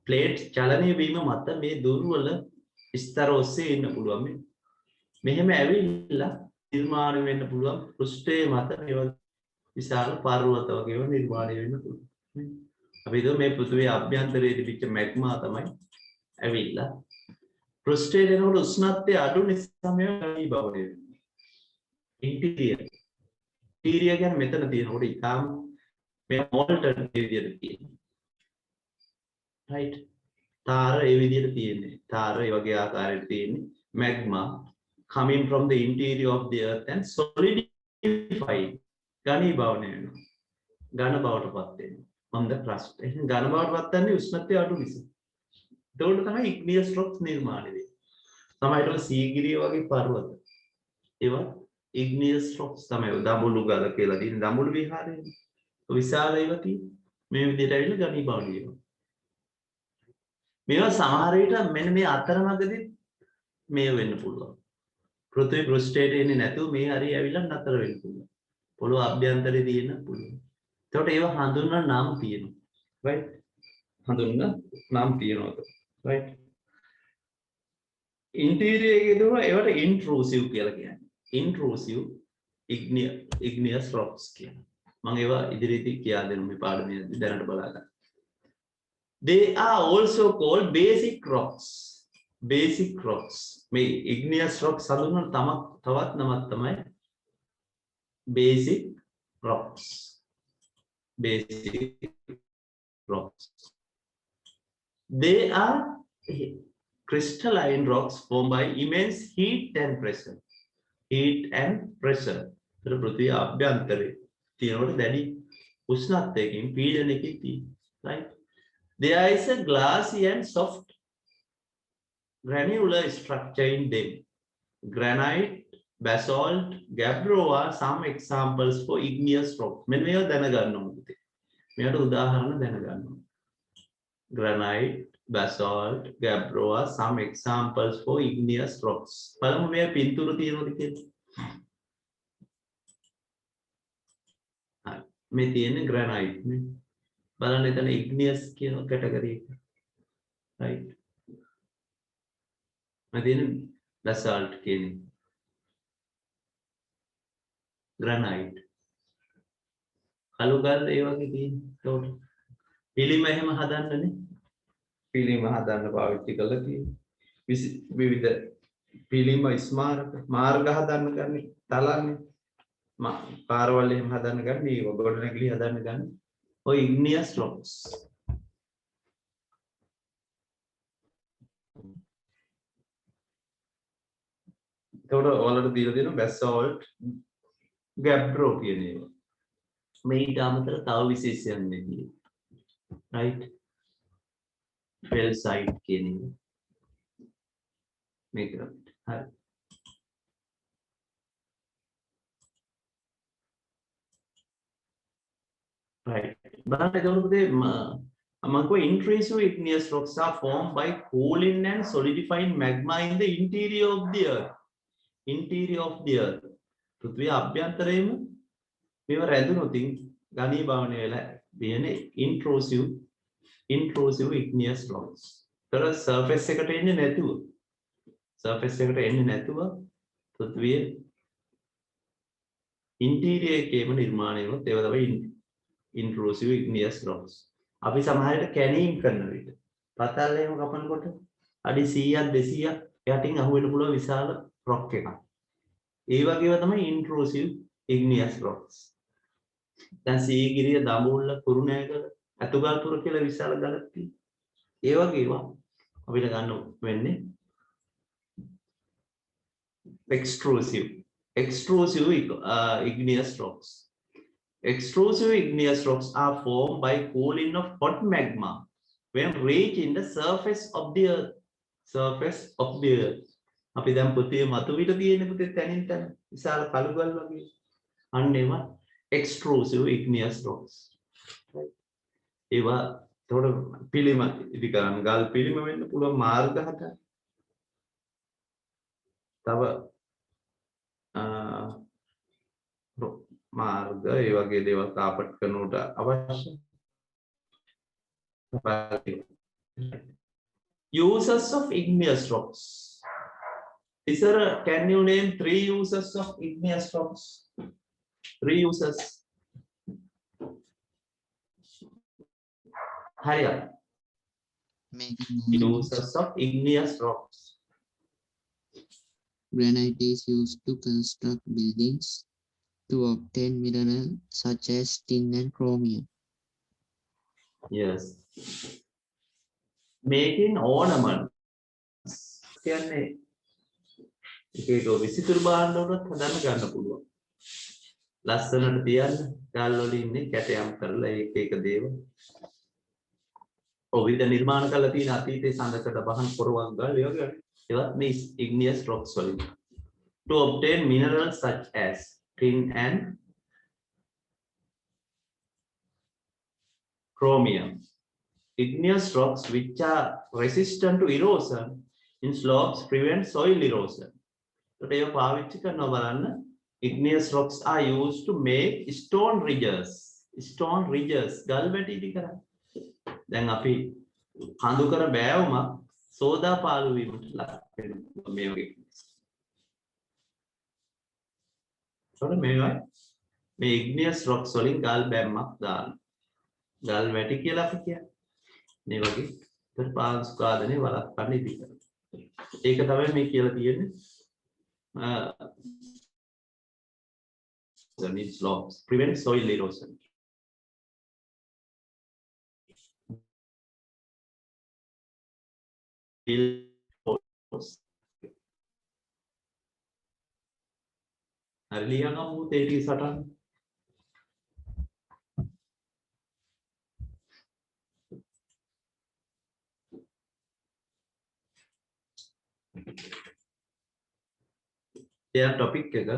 ප්ලේට් චලනය වීම මත මේ දුර්වල ස්තර ඔස්සේ එන්න පුළුවන්. මෙහෙම ඇවිල්ලා නිර්මාණය වෙන්න පුළුවන් පෘෂ්ඨයේ මත මේ විශාල පර්වත වගේම නිර්මාණය වෙන්න පුළුවන්. අපි හිතුව මේ පෘථිවියේ අභ්‍යන්තරයේ තිබිච්ච මැග්මා තමයි ඇවිල්ලා පෘෂ්ඨයේ දෙනකොට උෂ්ණත්වය අඩු නිසා මේවා ඝනීභවණය වෙනවා. ඉන්ටීරියර් කියන්නේ මෙතන තියෙනකොට ඊටාම මේ මොල්ටන් විදියට තියෙනවා. right? තාර ඒ විදියට තියෙන්නේ. තාර ඒ වගේ ආකාරයකට තියෙන්නේ. magma coming from the interior of the earth and solidifying. ඝනීභවණය වෙනවා. ඝන බවටපත් වෙනවා. on the crust. එහෙනම් ඝන බවටපත් වෙන්නේ උෂ්ණත්වය අඩු නිසා. ඒකට තමයි igneous rocks නිර්මාණය වෙන්නේ. සමහරවිට සීගිරිය වගේ පර්වත. ඒවා igneous rocks තමයි. දඹුලු ගල කියලා තියෙන දඹුලු විහාරය. විශාල ඒවා තියෙන්නේ. මේ විදිහට ඇවිල්ලා ඝනීභවණය වෙනවා. මේවා සමහර විට මෙන්න මේ අතරමඟදී මේ වෙන්න පුළුවන්. පෘථිවි පෘෂ්ඨයට එන්නේ නැතුව මේ හරිය ඇවිල්ලා නතර වෙන්න පුළුවන්. පොළොව අභ්‍යන්තරේ තියෙන්න පුළුවන්. ඒකට ඒවා හඳුන්වන නම් තියෙනවා. right? හඳුන්වන නම් තියෙනවා. right? ඉන්ටීරියර් එකේ දුර ඒවට ඉන්ට්‍රූසිව් කියලා කියන්නේ. ඉන්ට්‍රූසිව් igneous rocks කියනවා. මම ඒවා ඉදිරියේදී කියා දෙනවා මේ පාඩමේදී දැනට බලා ගන්න. They are also called basic rocks. Basic rocks. මේ igneous rocks හඳුන්වන තවත් නමක් තමයි basic rocks. Basic rocks. They are crystalline rocks formed by immense heat and pressure. Heat and pressure. පෘථිවිය අභ්‍යන්තරේ තියෙනකොට දැඩි උෂ්ණත්වයකින් පීඩනයකින් තියෙනවා. right? There is a glassy and soft granular structure in them. Granite basalt, gabbro are some examples for igneous rocks. මෙන්න මේවා දැනගන්න ඕනේ. මේකට උදාහරණ දැනගන්න ඕනේ. Granite, basalt, gabbro are some examples for igneous rocks. බලමු මේ පින්තූර තියෙනවද කියලා. හරි. මේ තියෙන්නේ granite නේ. බලන්න එතන igneous කියන කැටගරි එක. right. මේ තියෙන්නේ basalt කියන්නේ. granite. කළු ගල් ඒ වගේ තියෙනවා. පිළිම එහෙම හදන්නනේ. පිළිම හදන්න පාවිච්චි කරලා තියෙනවා. විවිධ පිළිම ස්මාරක මාර්ග හදන්න ගන්නේ තලන්නේ. පාරවල් එහෙම හදන්න ගන්නේ ඒ ගොඩනැගිලි හදන්න ගන්නේ. ඔය igneous rocks. ඒතකොට ඔයාලට දීලා තියෙනවා basalt, gabbro කියන ඒවා. මේට අමතර තව විශේෂයන් නෙමෙයි. right. felsite කියන එක. මේක හරි. right. බලන්න එතකොට මම intrusive igneous rocks are formed by cooling and solidifying magma in the interior of the earth. Interior of the earth. පෘථිවිය අභ්‍යන්තරයේම මේව රැඳුනොතින් ඝනීභවණය වෙලා වෙන්නේ intrusive igneous rocks. ඒතර surface එකට එන්නේ නැතුව පෘථිවිය interior එකේම නිර්මාණය වෙනත් ඒවා තමයි intrusive igneous rocks. අපි සමහරවිට කැනීම් කරන විට පතල් එහෙම කපනකොට අඩි 100ක් 200ක් යටින් අහුවෙන්න පුළුවන් විශාල rock එකක්. ඒ වගේව තමයි intrusive igneous rocks. දැන් සීගිරිය දඹුල්ල කුරුණෑගල අතුගල්පුර කියලා විශාල ගලක් තියෙනවා. ඒ වගේ ඒවා අපිට ගන්න වෙන්නේ extrusive igneous rocks. Extrusive igneous rocks are formed by cooling of hot magma when reaching the surface of the earth. අපි දැන් පොතේ මතු පිට තියෙන පුතේ තැනින් තැන විශාල කළු ගල් වගේ අන්න ඒවා extrusive igneous rocks. ඒවා තොර පිළිම ඉදි කරන්න ගල් පිළිම වෙන්න පුළුවන් මාර්ග හතක්. තව මාර්ග ඒ වගේ දේවල් කාපට් කරනකොට අවශ්‍ය. Uses of igneous rocks. Sir, can you name 3 uses of igneous rocks? 3 uses. Hurry up. Making Uses of igneous rocks. granite is used to construct buildings to obtain minerals such as tin and chromium. Yes. Making ornaments. කියන්නේ ඒක විසිතුරු භාණ්ඩ වලත් හදන්න ගන්න පුළුවන්. ලස්සනට තියන්න ගල් වල ඉන්නේ කැටයම් කරලා ඒක දේවල්. විවිධ නිර්මාණ කරලා තියෙන අතීතයේ සඳකඩ බහන් පොරවක් ගල් ඒ වගේ ඒවත් මේ igneous rocks වලින්. To obtain minerals such as tin and chromium. Igneous rocks which are resistant to erosion in slopes prevent soil erosion. So they පාවිච්චි කරනවා බලන්න. Igneous rocks are used to make stone ridges. ගල් වැටි ඉදි කරන්නේ. දැන් අපි කඳු කර බෑවුමක් සෝදා පාළු වීමට ලක් වෙනවා මේ වගේ. ඒතකොට මේ igneous rocks වලින් ගල් බැම්මක් දාන්න. ගල් වැටි කියලා අපි කියන්නේ. මේ වගේ ඒතර පාංශකාදනේ වළක්වන්න ඉදි කරනවා. ඒක තමයි මේ කියලා තියෙන්නේ. Need slopes prevent soil erosion. Arliana mu teri satan. එයා topic එක.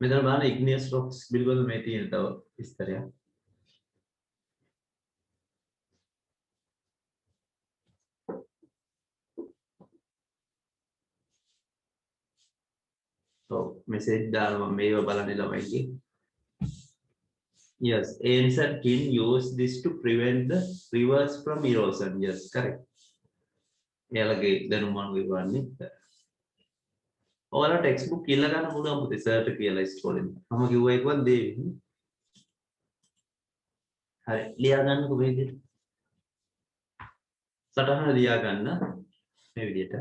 මෙතන බලන්න igneous rocks පිළිබඳව මේ තියෙන තව විස්තරයක්. So message දානවා මේව බලන්න ළමයිගේ. Yes, ancient king used this to prevent the rivers from erosion. Yes, correct. එයාලගේ දැනුම අනුව වන්නේ. ඔයාලා ටෙක්ස්ට් බුක් කියලා ගන්න පුළුවන් පුතේ සර්ට කියලා ඉස්කෝලේ. මම කිව්වා ඒකවත් දෙවි. හරි ලියා ගන්නකො මේ විදිහට. සටහන ලියා ගන්න මේ විදිහට.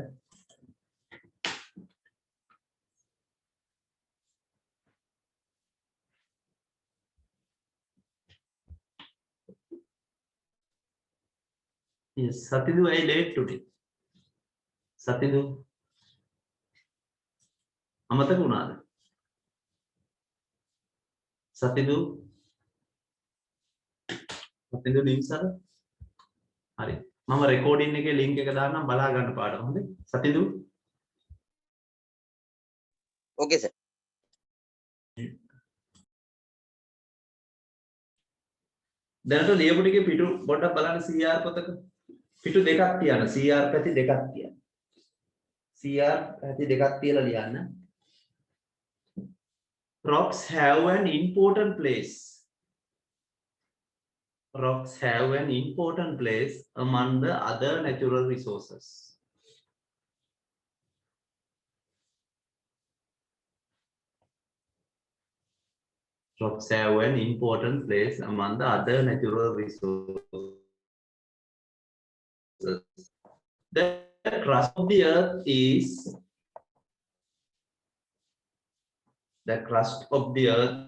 Yes, Satindu, I late today. Satindu. අමතක වුණාද? සතිදු ලින්සර හරි මම රෙකෝඩින් එකේ ලින්ක් එක දාන්නම් බලා ගන්න පාඩම හොඳයි සතිදු ओके सर දැනට ලියපු ටිකේ පිටු පොඩ්ඩක් බලන්න CR පොතක පිටු දෙකක් තියන්න CR පැති දෙකක් තියන්න CR පැති දෙකක් තියලා ලියන්න Rocks have an important place. Rocks have an important place among the other natural resources. Rocks have an important place among the other natural resources. The crust of the earth is the crust of the earth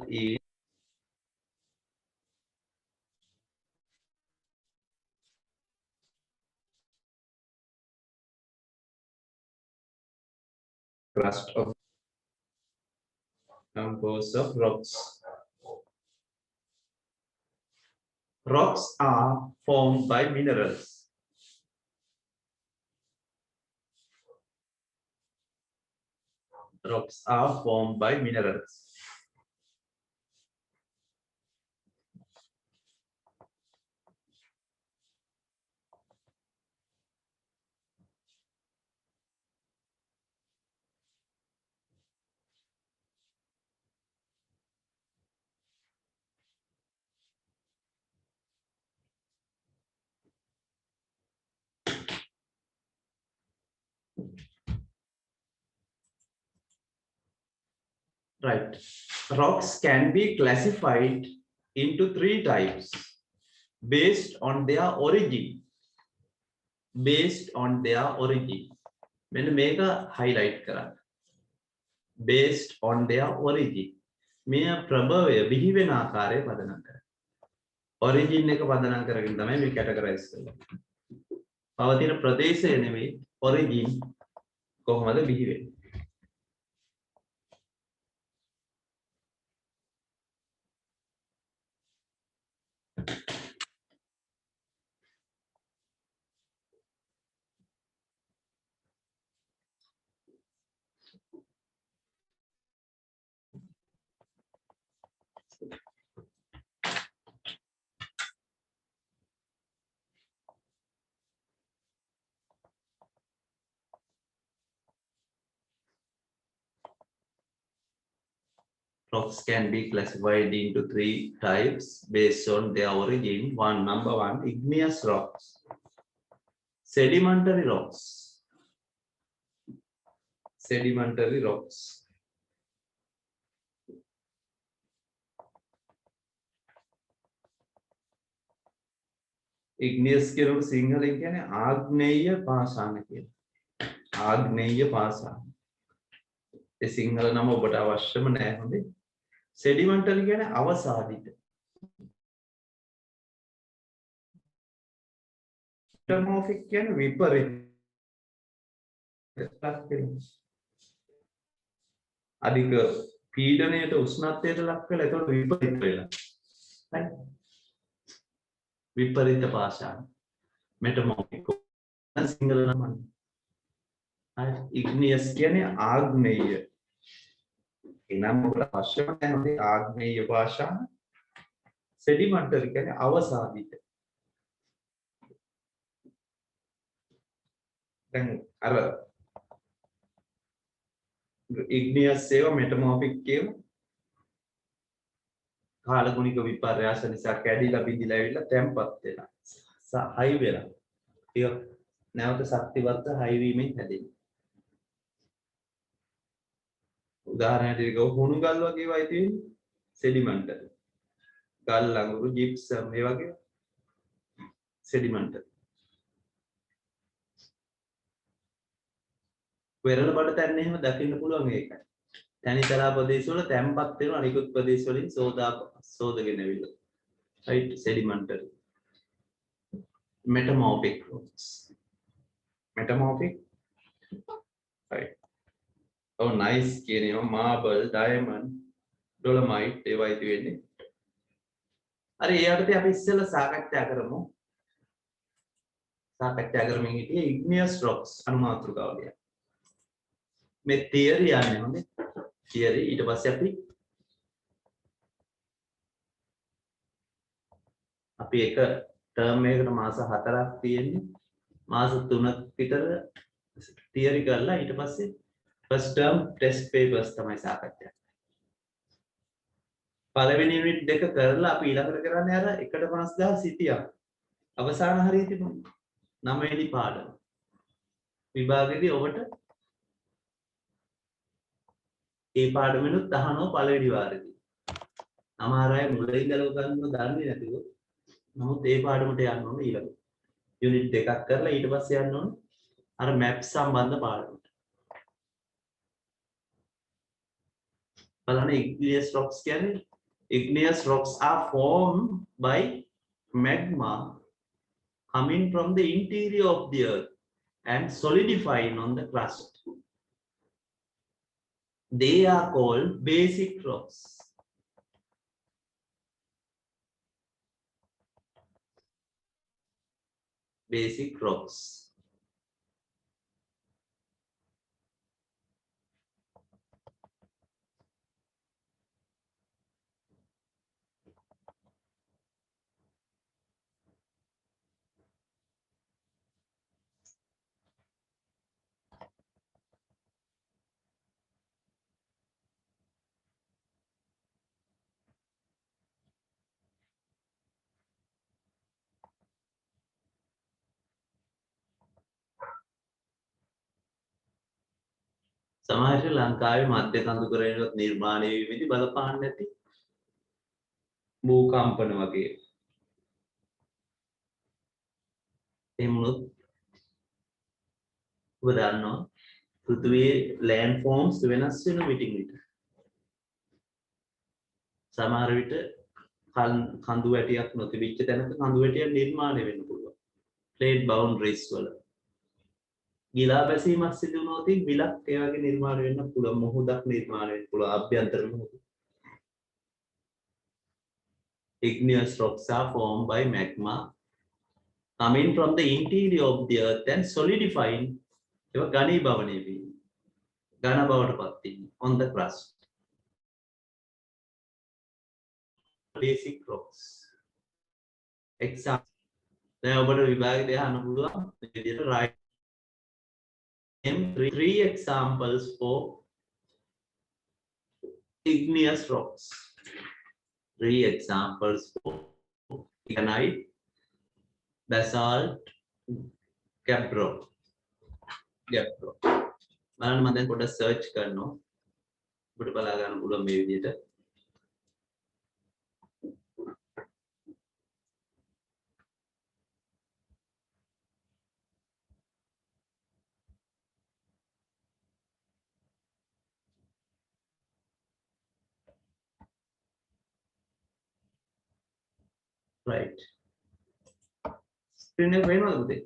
is crust of composed of rocks. Rocks are formed by minerals. Rocks are formed by minerals. Right. Rocks can be classified into 3 types based on their origin. Based on their origin. මෙන්න මේක highlight කරන්න. Based on their origin. මේ ප්‍රභවය බිහි වෙන ආකාරය පදනම් කරන්න. Origin එක පදනම් කරගෙන තමයි මේ categorize කරන්නේ. පවතින ප්‍රදේශය නෙමෙයි origin කොහොමද බිහි වෙන්නේ? Rocks can be classified into 3 types based on their origin. Number one, igneous rocks, sedimentary rocks, sedimentary rocks. igneous කියනකොට සිංහලෙන් කියන්නේ ආග්නේය පාෂාණ කියලා. ආග්නේය පාෂාණ. ඒ සිංහල නම ඔබට අවශ්‍යම නැහැ හොඳේ. sedimentary කියන්නේ අවසාදිත. metamorphic කියන්නේ විපරීත. අධික පීඩනයට උෂ්ණත්වයට ලක් වෙලා ඒකට විපරීත වෙලා. right විපරිත පාෂාණ මෙටමෝර්ෆික් සිංහල නම ඉග්නියස් කියන්නේ ආග්නේය එනම් ඔබට අවශ්‍ය නැහැ ආග්නේය පාෂාණ සෙඩිමන්ටරි කියන්නේ අවසාදිත දැන් අර ඉග්නියස් ඒවා මෙටමෝර්ෆික් කියමු කාලගුණික විපර්යාස නිසා කැඩිලා බිඳිලා ඇවිල්ලා තැම්පත් වෙලා හයි වෙලා ඒක නැවත ශක්තිවත් හයි වීමෙන් හැදෙන්නේ උදාහරණයක් හුණු ගල් වගේ වයි තියෙන්නේ සෙඩිමන්ටරි ගල් ලඟුරු ජිප්සම් ඒ වගේ සෙඩිමන්ටරි වෙරළ බඩ තැන්න එහෙම දකින්න පුළුවන් ඒකයි තනිතලා ප්‍රදේශ වල තැම්පත් වෙන අනිකුත් ප්‍රදේශ වලින් සෝදගෙන ඇවිල්ලා right sedimentary metamorphic rocks metamorphic right oh nice කියනවා marble diamond dolomite ඒවා ඉති වෙන්නේ හරි ඒ යටතේ අපි ඉස්සෙල්ලා සාකච්ඡා කරමින් හිටියේ igneous rocks අනුමාතෘකාවලිය මේ theory යන්නේ හොඳේ theory ඊට පස්සේ අපි එක ටර්ම් එකකට මාස 4ක් තියෙන්නේ මාස 3ක් විතර theory කරලා ඊට පස්සේ first term test papers තමයි සාකච්ඡා පළවෙනි යුනිට් දෙක කරලා අපි ඊළඟට කරන්නේ අර 150,000 සිතියක් අවසාන හරිය තිබුණා 9 වෙනි පාඩම විභාගෙදී ඔබට ඒ පාඩමෙනුත් අහනවා පළවෙනි වාරෙදී. සමහර අය මුලින් ඉඳලා ගන්නව දන්නේ නැතිව. නමුත් ඒ පාඩමට යන්න ඕනේ ඊළඟ. යුනිට් දෙකක් කරලා ඊට පස්සේ යන්න ඕනේ අර මැප් සම්බන්ධ පාඩමට. බලන්න igneous rocks කියන්නේ igneous rocks are formed by magma coming from the interior of the earth and solidifying on the crust. They are called basic rocks. Basic rocks. සමහර ලංකාවේ මධ්‍ය කඳුකරේනොත් නිර්මාණය වීමේදී බලපාන්න නැති භූකම්පන වගේ එමුණොත් ඔබ දන්නවා පෘථිවියේ ලෑන්ඩ් ෆෝම්ස් වෙනස් වෙන විටින් විට සමහර විට කඳු වැටියක් නොතිබිච්ච තැනක කඳු වැටියක් නිර්මාණය වෙන්න පුළුවන් ප්ලේට් බවුන්ඩරිස් වල ගිලා බැසීමක් සිදු වුණොත් විලක් ඒ වගේ නිර්මාණය වෙන්න පුළුවන් මොහොතක් නිර්මාණය වෙන්න පුළුවන් අභ්‍යන්තර මොහොත igneous rocks are formed by magma coming from the interior of the earth and solidifying ඒවා ඝනීභවණය වීම ඝන බවට පත් වීම on the crust basic rocks example දැන් ඔබට විභාගයේ අහන්න පුළුවන් මේ විදිහට right name three examples for igneous rocks. Three examples for granite, basalt, gabbro. බලන්න මම දැන් පොඩ්ඩක් සර්ච් කරනවා. ඔබට බලා ගන්න පුළුවන් මේ විදිහට. Right. Screen එක පේනවද පුතේ?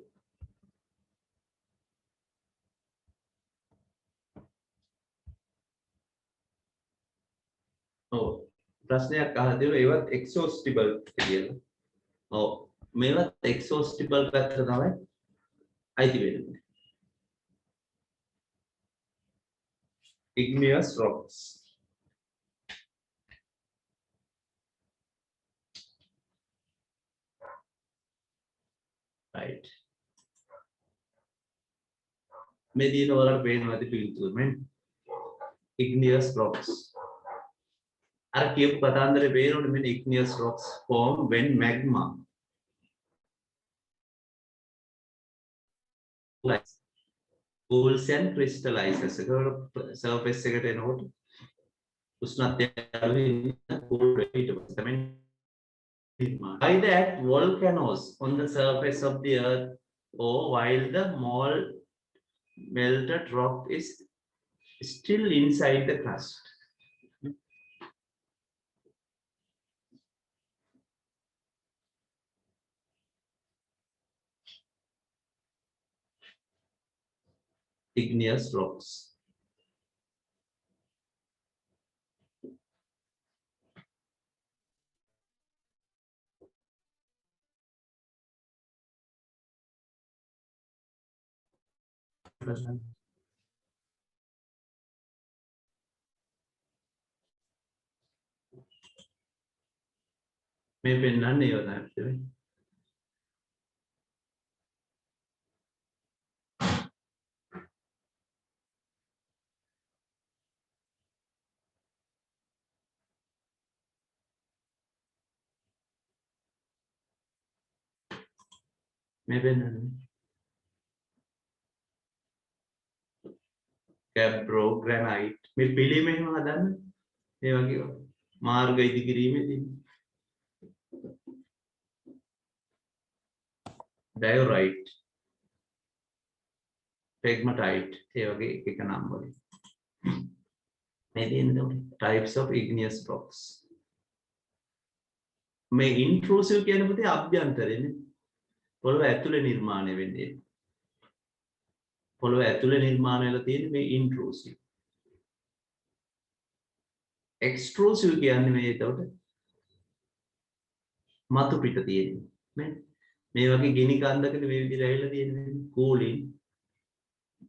ඔව්. ප්‍රශ්නයක් අහලා තියෙනවා ඒවත් exhaustible කියලා. ඔව්. මේවත් exhaustible පැත්තට තමයි අයිති වෙන්නේ. Igneous rocks. Right. මේ දින වලට පේනවා ඇති පිළිතුරු මෙන් igneous rocks. අර කියපු කතාන්දරේ පේනවනේ මෙන්න igneous rocks form when magma cools and crystallizes. ඒකට surface එකට එනකොට උෂ්ණත්වය අඩු වෙන cool වෙන්න තමයි. By that, volcanoes on the surface of the earth, or while the melted rock is still inside the crust. Igneous rocks. මේ පෙන්වන්නේ ඒවා තමයි. මේ පෙන්වන්නේ gabbro granite මේ පිළිමෙන් හදන්න මේ වගේ මාර්ග ඉදිකිරීමේදී diorite pegmatite ඒ වගේ එක නම් වලින් මේ තියෙන types of igneous rocks මේ intrusive කියන පුතේ අභ්‍යන්තරනේ පොළොව ඇතුලේ නිර්මාණය වෙන්නේ පොළොව ඇතුලේ නිර්මාණය වෙලා තියෙන්නේ මේ intrusive extrusive කියන්නේ මේ එතකොට මතු පිට තියෙන්නේ මේ වගේ ගිනි කන්දකට මේ විදිහට ඇවිල්ලා තියෙන්නේ කූලින්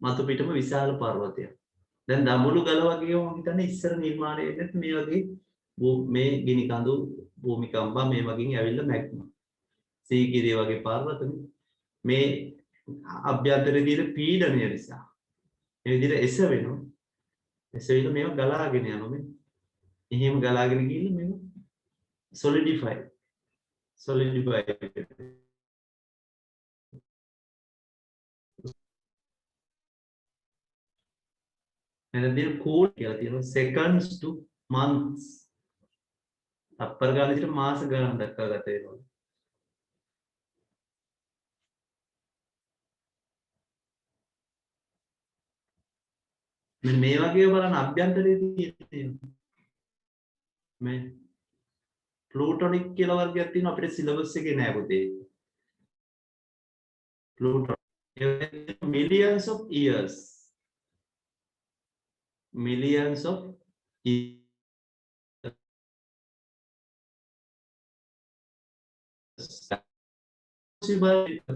මතු පිටම විශාල පර්වතයක් දැන් දඹුලු ගල වගේ මම හිතන්නේ ඉස්සර නිර්මාණය වෙන්නේ මේ වගේ මේ ගිනි කඳු භූමිකම්පා මේ වගේ ඇවිල්ලා මැග්මා සීගිරිය වගේ පර්වතනේ මේ අභ්‍යන්තරයේ තියෙන පීඩනය නිසා මේ විදිහට එස වෙනවා එසවිල මේව ගලාගෙන යනවා මේ එහෙම ගලාගෙන ගිහින් මේව solidify එනදී cool කියලා තියෙනවා seconds to months අප්පර ගාන විතර මාස ගණන් දක්වා ගත වෙනවා මේ වගේ බලන්න අභ්‍යන්තරයේ තියෙන මේ ප්ලූටොනික් කියලා වර්ගයක් තියෙනවා අපිට සිලබස් එකේ නෑ පුතේ ප්ලූටොන් millions of years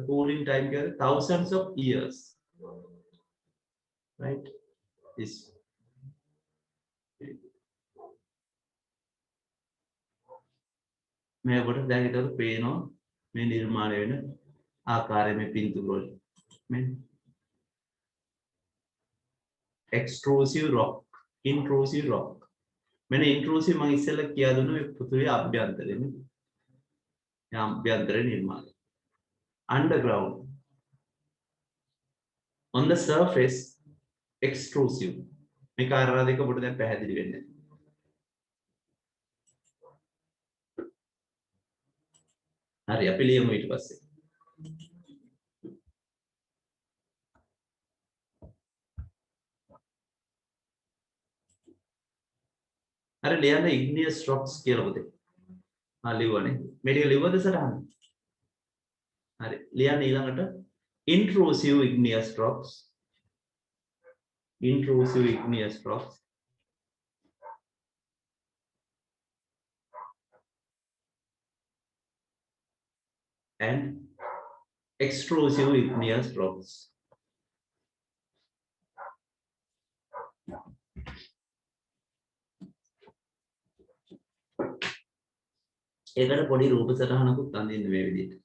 cooling time here thousands of years right this මේ කොට දැන් හිතලා පේනවා මේ නිර්මාණය වෙන ආකාරය මේ පින්තූර වල මේ extrusive rock intrusive rock මෙන්න intrusive මම ඉස්සෙල්ලා කියා දුන්නා මේ පෘථිවිය අභ්‍යන්තරේ නේ අභ්‍යන්තරේ නිර්මාණය underground on the surface extrusive මේ කාරණා දෙක ඔබට දැන් පැහැදිලි වෙන්නේ හරි අපි ලියමු ඊට පස්සේ අර ලියන්න igneous rocks කියලා පුතේ ලියවනේ මේ ටික ලියවද සරහන් හරි ලියන්න ඊළඟට intrusive igneous rocks and extrusive igneous rocks. ඒකට පොඩි රූප සටහනකුත් අඳින්න මේ විදිහට.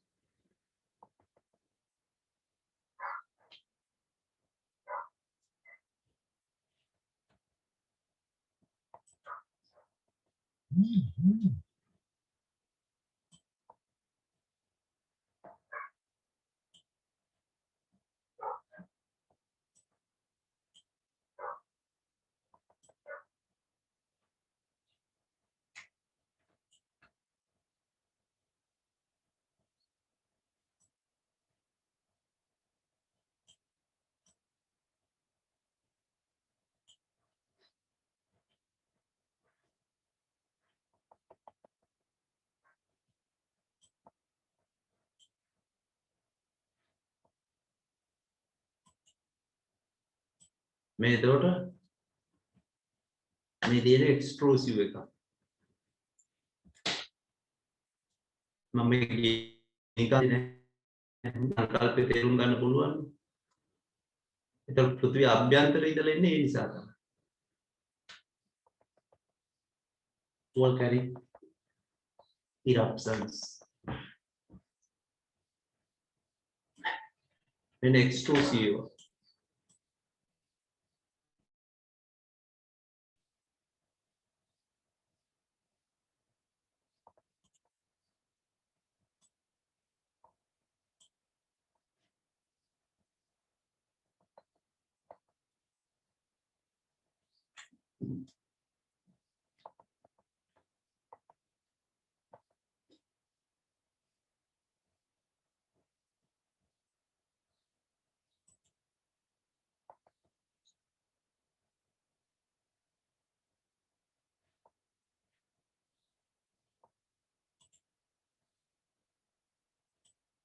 මේ එතකොට මේ තියෙන එක්ස්ට්‍රූසිව් එක. මම මේ නිකන් සංකල්පේ තේරුම් ගන්න පුළුවන්. ඒක පෘථිවි අභ්‍යන්තරයේ ඉඳලා එන්නේ ඒ නිසා තමයි. Volcanic eruptions. And extrusive.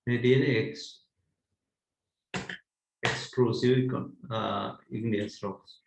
මේ තියෙන extrusive igneous rocks.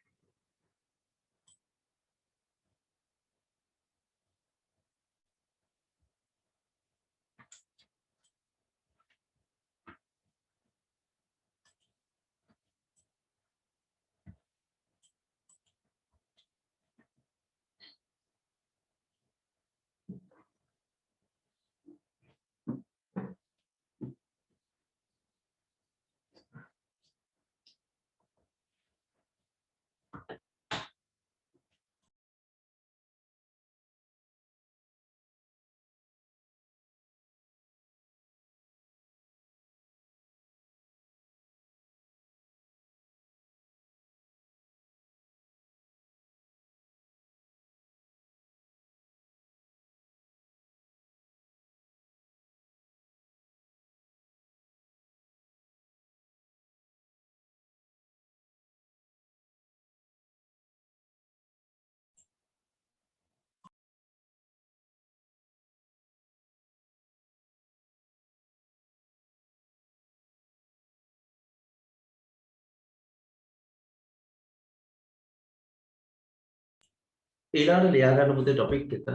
ඊළඟට ලියා ගන්න පුතේ topic එක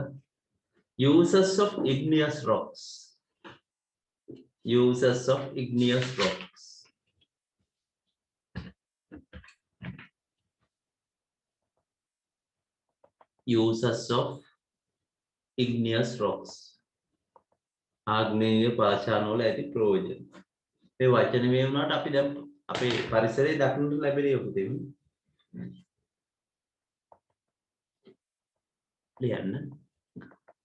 uses of igneous rocks. Uses of igneous rocks. Uses of igneous rocks. ආග්නේය පාෂාණ වල ඇති ප්‍රයෝජන. මේ වචන මේ වුණාට අපි දැන් අපේ පරිසරයේ දක්නට ලැබෙන පුතේ. ලියන්න.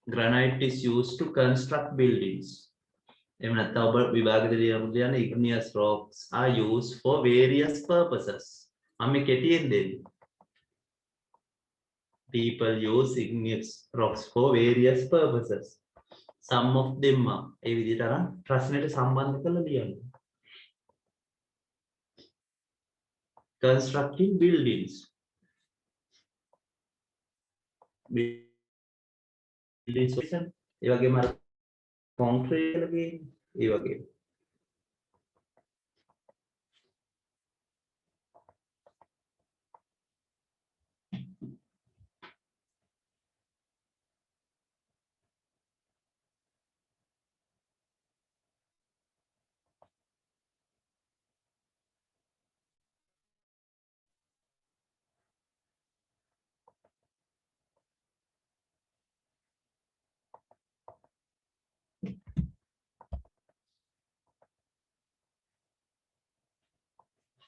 Granite is used to construct buildings. එහෙම නැත්නම් ඔබ විභාගෙදී ලියන igneous rocks are used for various purposes. මම මේ කෙටියෙන් දෙන්නේ. People use igneous rocks for various purposes. Some of them are ඒ විදිහට අරන් ප්‍රශ්නෙට සම්බන්ධ කරලා ලියන්න. Constructing buildings. Building solution ඒ වගේම කොන්ක්‍රීට් එකේ ඒ වගේ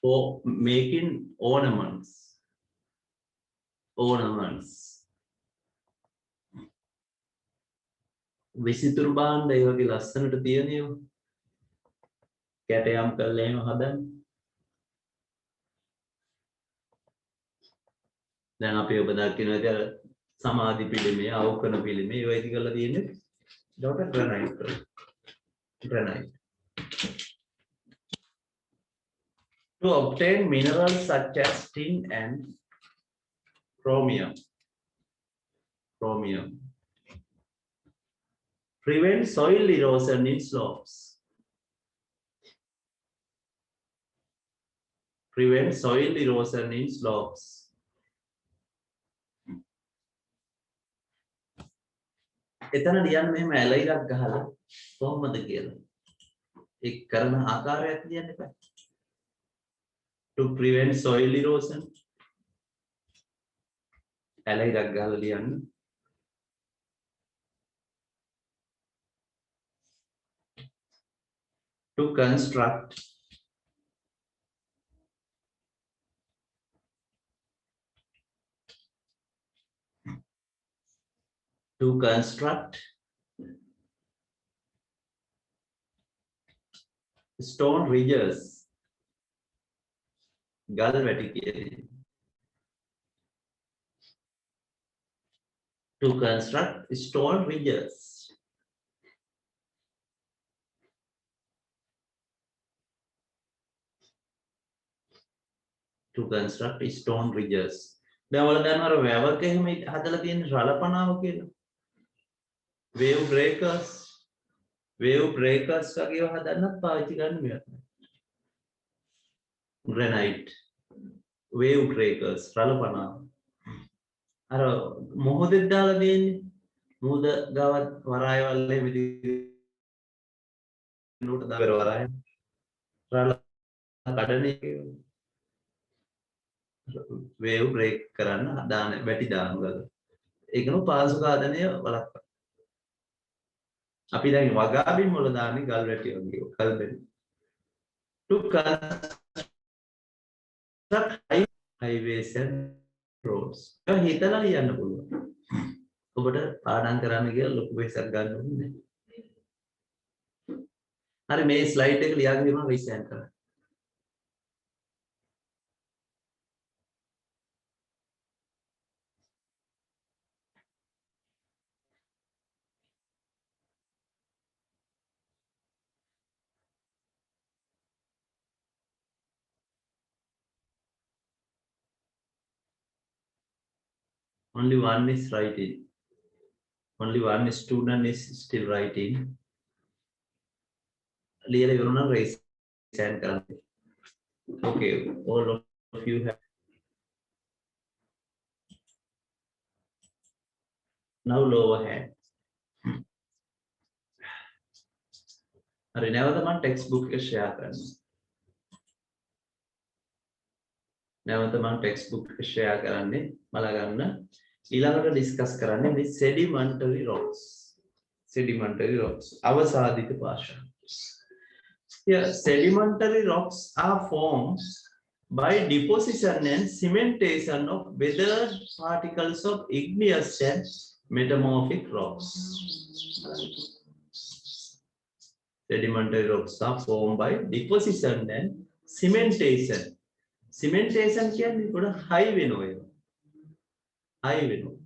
for making ornaments. Ornaments. විසිතුරු භාණ්ඩ ඒ වගේ ලස්සනට තියෙනේව. කැටයම් කරලා එහෙම හදන්න. දැන් අපි ඔබ දකින්නද සමාධි පිළිමේ, අවකන පිළිමේ ඒවා ඉදි කරලා තියෙන්නේ ඩොටර් ග්‍රැනයිට් වල. Granite. To obtain minerals such as tin and chromium. Prevent soil erosion in slopes. Prevent soil erosion in slopes. එතන ලියන්න මෙහෙම ඇලයිලක් ගහලා කොහොමද කියලා. ඒක කරන ආකාරයක් ලියන්න එපා. To prevent soil erosion. ඇලයිලක් ගහලා ලියන්න. To construct. To construct stone ridges. ගල් වැටි කියන්නේ. To construct stone ridges. To construct stone ridges. දැන් ඔයාලා දන්නවද වැවක එහෙම හදලා තියෙන රළපණාව කියලා? Wave breakers. Wave breakers වගේ හදන්නත් පාවිච්චි කරන්න මෙයා. Granite. Wave breakers රළපණාව. අර මොහොතේ දාලා දෙන්නේ. මුහුද ගාවත් වරායවල මෙදි නෝට දාගෙන වරාය. රළ කඩනේ wave break කරන්න දාන වැටි දානවා. ඒකනෝ පාසු කාදනය වලක්වනවා. අපි දැන් වගාබිම් වල දාන්නේ ගල් වැටි වගේ ගල් වැටි. To construct highways and roads. ඒක හිතලා ලියන්න පුළුවන්. ඔබට පාඩම් කරන්න කියලා ලොකු වෙසක් ගන්න ඕනේ නැහැ. හරි මේ ස්ලයිඩ් එක ලියාගෙන ඉන්න රිසෙන්ට් කරන්න. Only one is writing. Only one student is still writing. Lia raise hand. Okay, all of you have. Now lower hand. Now the textbook is share. Now the textbook is share. Malaganna. ඊළඟට discuss කරන්නේ මේ sedimentary rocks. Sedimentary rocks. අවසාදිත පාෂාණ. Here sedimentary rocks are formed by deposition and cementation of weathered particles of igneous and metamorphic rocks. Sedimentary rocks are formed by deposition and cementation. Cementation කියන්නේ පොඩ high වෙනවා. High වෙනවා.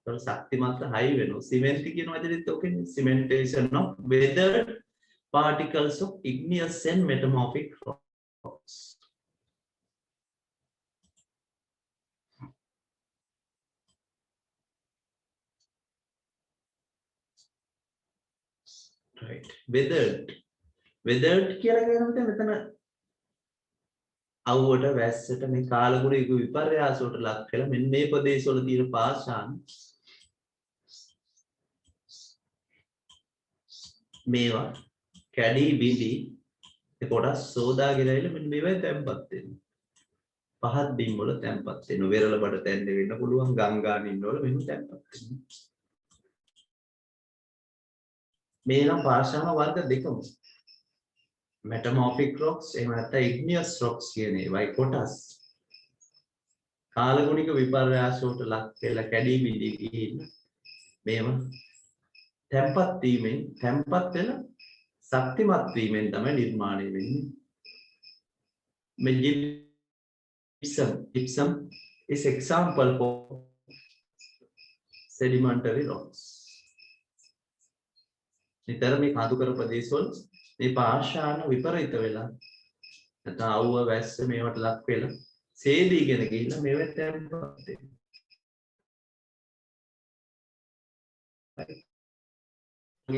ඒතර ශක්තිමත් high වෙනවා. Cement කියන වචනේත් ඔකනේ cementation of weathered particles of igneous and metamorphic rocks. Right. Weathered කියලා කියනකොට මෙතන අවුවට වැස්සට මේ කාලගුණයක විපර්යාසයට ලක් වෙලා මෙන්න මේ ප්‍රදේශවල තියෙන පාෂාණ මේවා කැඩි බිඳි ඒ කොටස් සෝදාගෙන ඇවිල්ලා මෙන්න මේවා තැම්පත් වෙනවා. පහත් බිම් වල තැම්පත් වෙනවා. වෙරළ බඩ තැන්න වෙන්න පුළුවන් ගංගාන ඉන්නවල මෙන්න තැම්පත් වෙනවා. මේ නම් පාෂාණ වර්ග දෙකම metamorphic rocks එහෙම නැත්නම් igneous rocks කියන ඒවායි කොටස් කාලගුණික විපර්යාසයට ලක් වෙලා කැඩී බිඳී ගිහින් මේව තැම්පත් වීමෙන් තැම්පත් වෙන ශක්තිමත් වීමෙන් තමයි නිර්මාණය වෙන්නේ. මේ gypsum is example for sedimentary rocks. නිතර මේ කාදුකර ප්‍රදේශවල මේ පාෂාණ විපරීත වෙලා නැත්නම් අවුව වැස්ස මේවට ලක් වෙලා සේදීගෙන ගිහිල්ලා මේවට තැම්පත් වෙනවා.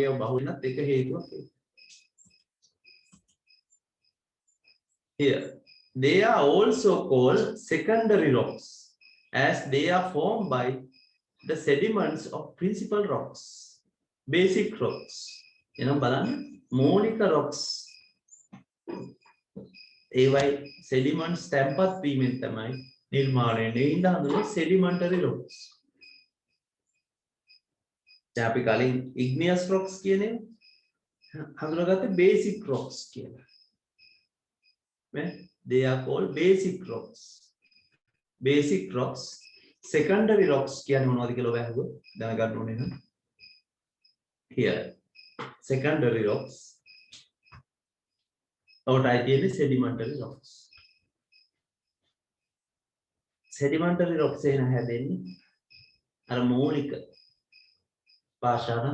ඒ බහුලනත් එක හේතුවක් ඒක. Here they are also called secondary rocks as they are formed by the sediments of principal rocks. Basic rocks. එනම් බලන්න මූලික rocks ඒවයි sediments තැම්පත් වීමෙන් තමයි නිර්මාණය වෙන්නේ. ඉඳ හඳුන්වන sedimentary rocks. දැන් අපි කලින් igneous rocks කියන හඳුනාගත්තේ basic rocks කියලා. They are called basic rocks. Basic rocks. Secondary rocks කියන්නේ මොනවද කියලා ඔබ අහුව දැනගන්න ඕනේ නේද? Here secondary rocks or ideally sedimentary rocks. Sedimentary rocks එන හැදෙන්නේ අර මූලික පාෂාණ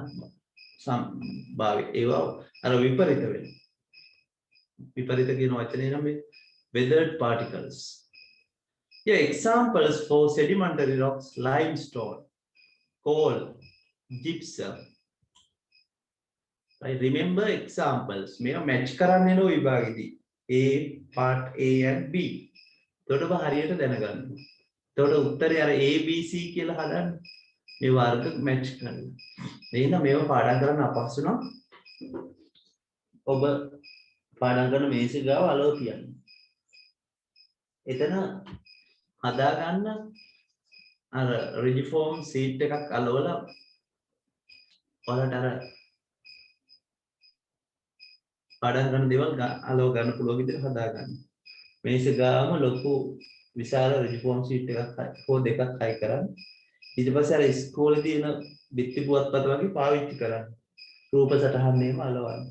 සම්භාවය ඒවා අර විපරිත වෙනවා. විපරිත කියන වචනේ නම් මේ weathered particles. Here examples for sedimentary rocks: limestone, coal, gypsum. I remember examples. මේවා match කරන්න යන විභාගෙදී A part A and B. එතකොට ඔබ හරියට දැනගන්න. එතකොට උත්තරේ අර A B C කියලා හදන්න. මේ වර්ග match කරන්න. එහෙනම් මේවා පාඩම් කරන්න අපහසු නම් ඔබ පාඩම් කරන මේසෙ ගාව අලෝ තියන්න. එතන හදා ගන්න අර රිජිෆෝම් සීට් එකක් අලවලා ඔයාලට අර පාඩම් කරන දේවල් අලව ගන්න පුළුවන් විදිහට හදා ගන්න. මේසෙ ගාවම ලොකු විශාල රිජිෆෝම් සීට් එකක් හෝ දෙකක් හයි කරන්න. ඊට පස්සේ අර ඉස්කෝලේ තියෙන බිත්ති පුවත්පත වගේ පාවිච්චි කරන්න. රූප සටහන් එහෙම අලවන්න.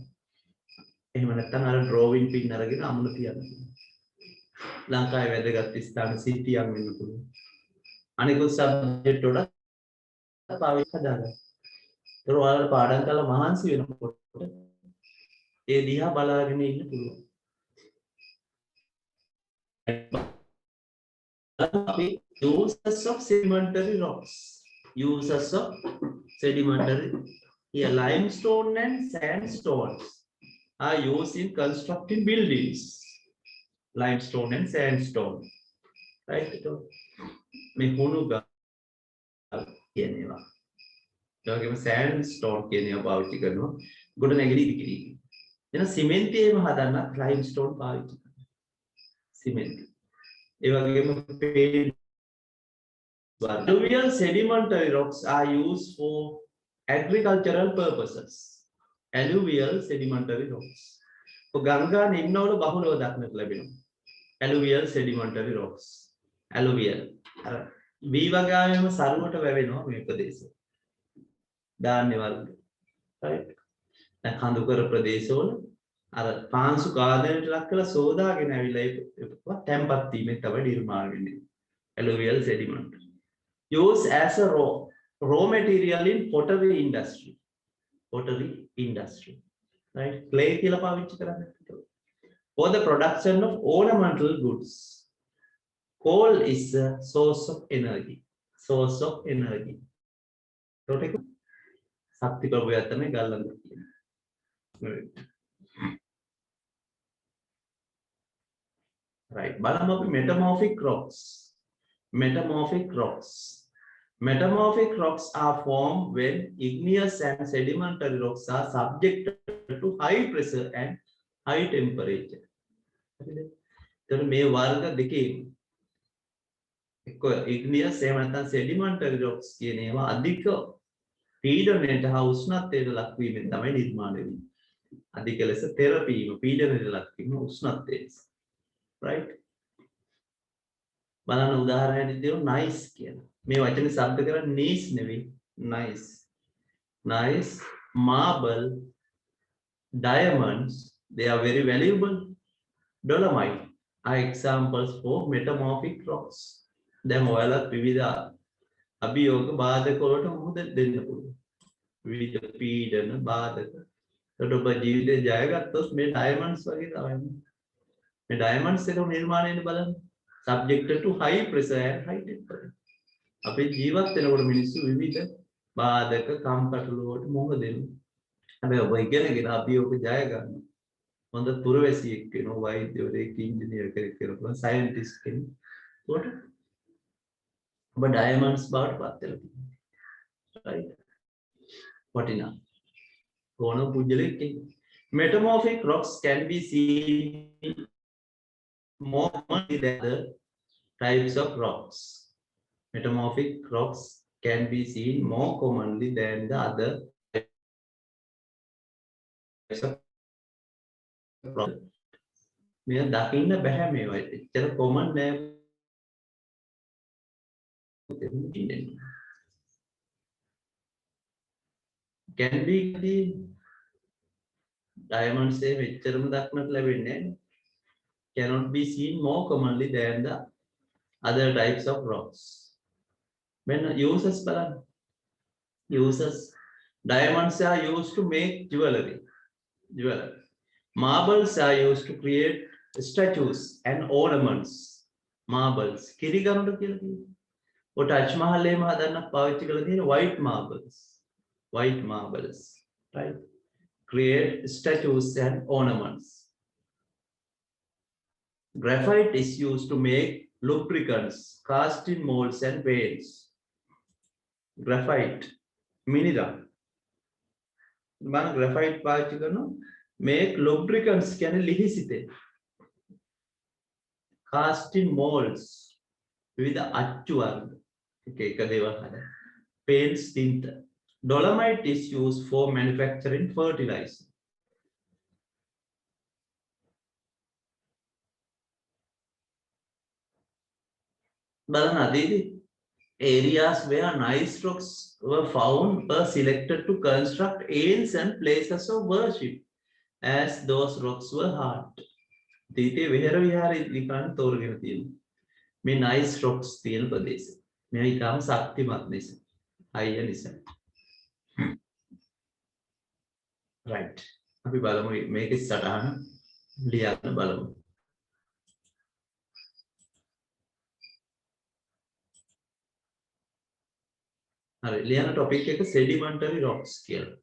එහෙම නැත්නම් අර ඩ්‍රෝවින් පින් අරගෙන අමුණ තියන්න. ලංකාවේ වැදගත් ස්ථාන සිටියම් වෙන්න පුළුවන්. අනිකුත් සබ්ජෙක්ට් වලට පාවිච්චි හදාගන්න. ඒක ඔයාලට පාඩම් කරලා මහන්සි වෙනකොට ඒ දිහා බලාගෙන ඉන්න පුළුවන්. Uses of sedimentary rocks. Uses of sedimentary. Here limestone and sandstones are used in constructing buildings. Limestone and sandstone. Right? මේ හුණු ගල් කියනවා. ඒ වගේම sandstone කියන ඒවා පාවිච්චි කරනවා. ගොඩ නැගිලි ඉදිකිරි. එන සිමෙන්ති එහෙම හදන්න limestone පාවිච්චි කරනවා. සිමෙන්ති. ඒ වගේම alluvial sedimentary rocks are used for agricultural purposes. Alluvial sedimentary rocks. ගංගා නිම්නවල බහුලව දක්නට ලැබෙනවා. Alluvial sedimentary rocks. Alluvial. අර වී වගාවෙම සරුවට වැවෙනවා මේ ප්‍රදේශය. ධාන්‍ය වර්ග. right. දැන් කඳුකර ප්‍රදේශවල අර පාංශු කාදනයට ලක් කරලා සෝදාගෙන ඇවිල්ලා ඒක තැම්පත් වීමෙන් තමයි නිර්මාණය වෙන්නේ. Alluvial sediment. Used as a raw material in pottery industry. Pottery industry. Right? Clay කියලා පාවිච්චි කරන්නේ. For the production of ornamental goods. Coal is a source of energy. Source of energy. ඒකට ශක්ති ප්‍රභවයක් තමයි ගල්ලන්ද කියන්නේ. Right. බලමු අපි metamorphic rocks. Metamorphic rocks. Metamorphic rocks are formed when igneous and sedimentary rocks are subjected to high pressure and high temperature. එතන මේ වර්ග දෙකේ එක්ක igneous එහෙම නැත්නම් sedimentary rocks කියන ඒවා අධික පීඩනයට හා උෂ්ණත්වයට ලක් වීමෙන් තමයි නිර්මාණය වෙන්නේ. අධික ලෙස තෙරපීම පීඩනයට ලක් වීම උෂ්ණත්වය නිසා. right බලන්න උදාහරණයක් දෙමු nice කියලා. මේ වචනේ શબ્ද කරන්නේ nice නෙවෙයි nice. nice marble diamonds they are very valuable. dolomite are examples for metamorphic rocks. දැන් ඔයාලත් විවිධ අභියෝග බාධක වලට මුහුණ දෙන්න පුළුවන්. විවිධ පීඩන බාධක. ඒකට ඔබ ජීවිතේ ජය ගත්තොත් මේ diamonds වගේ තමයි. මේ diamonds එක නිර්මාණය වෙන බලන්න. subjected to high pressure and high temperature. අපේ ජීවත් වෙනකොට මිනිස්සු විවිධ බාධක කම්කටොළු වලට මුහුණ දෙනවා. හැබැයි ඔබ ඉගෙනගෙන අභියෝග ජය ගන්න. හොඳ පුරවැසියෙක් වෙනවා, වෛද්‍යවරයෙක්, ඉංජිනේර කෙනෙක් වෙනවා, සයන්ටිස්ට් කෙනෙක්. ඒකට ඔබ diamonds බවට පත් වෙලා තියෙනවා. right වටිනා කොන පුජලෙක්. metamorphic rocks can be seen more commonly than the types of rocks. Metamorphic rocks can be seen more commonly than the other types of rocks. මේ දකින්න බෑ මේවා. එච්චර common නෑ. can be the diamonds එක එච්චරම දක්නට ලැබෙන්නේ නෑ. cannot be seen more commonly than the other types of rocks. When uses බලන්න. uses diamonds are used to make jewelry. Marbles are used to create statues and ornaments. Marbles කිරිගරුඩ කියලා කියනවා. ඔය touch මහල් එහෙම හදන්න පාවිච්චි කරලා තියෙන white marbles. right create statues and ornaments. Graphite is used to make lubricants, casting molds and paints. Graphite minida man graphite පාවිච්චි කරනවා make lubricants කියන්නේ ලිහිසිතේ. casting molds විවිධ අච්චු වර්ග එක දේවල් හදන්න. paints tint. dolomite is used for manufacturing fertilizer. බලන්න අදීදී areas where nice rocks were found were selected to construct ancient places of worship as those rocks were hard. දීතේ විහෙර විහාරය විකාන් තෝරගෙන තියෙනවා. මේ nice rocks තියෙන ප්‍රදේශය. මේ ඊටම ශක්තිමත් නිසා. අයිය නිසා. right. අපි බලමු මේකේ සටහන ලියන්න බලමු. හරි ලියන ටොපික් එක sedimentary rocks කියලා.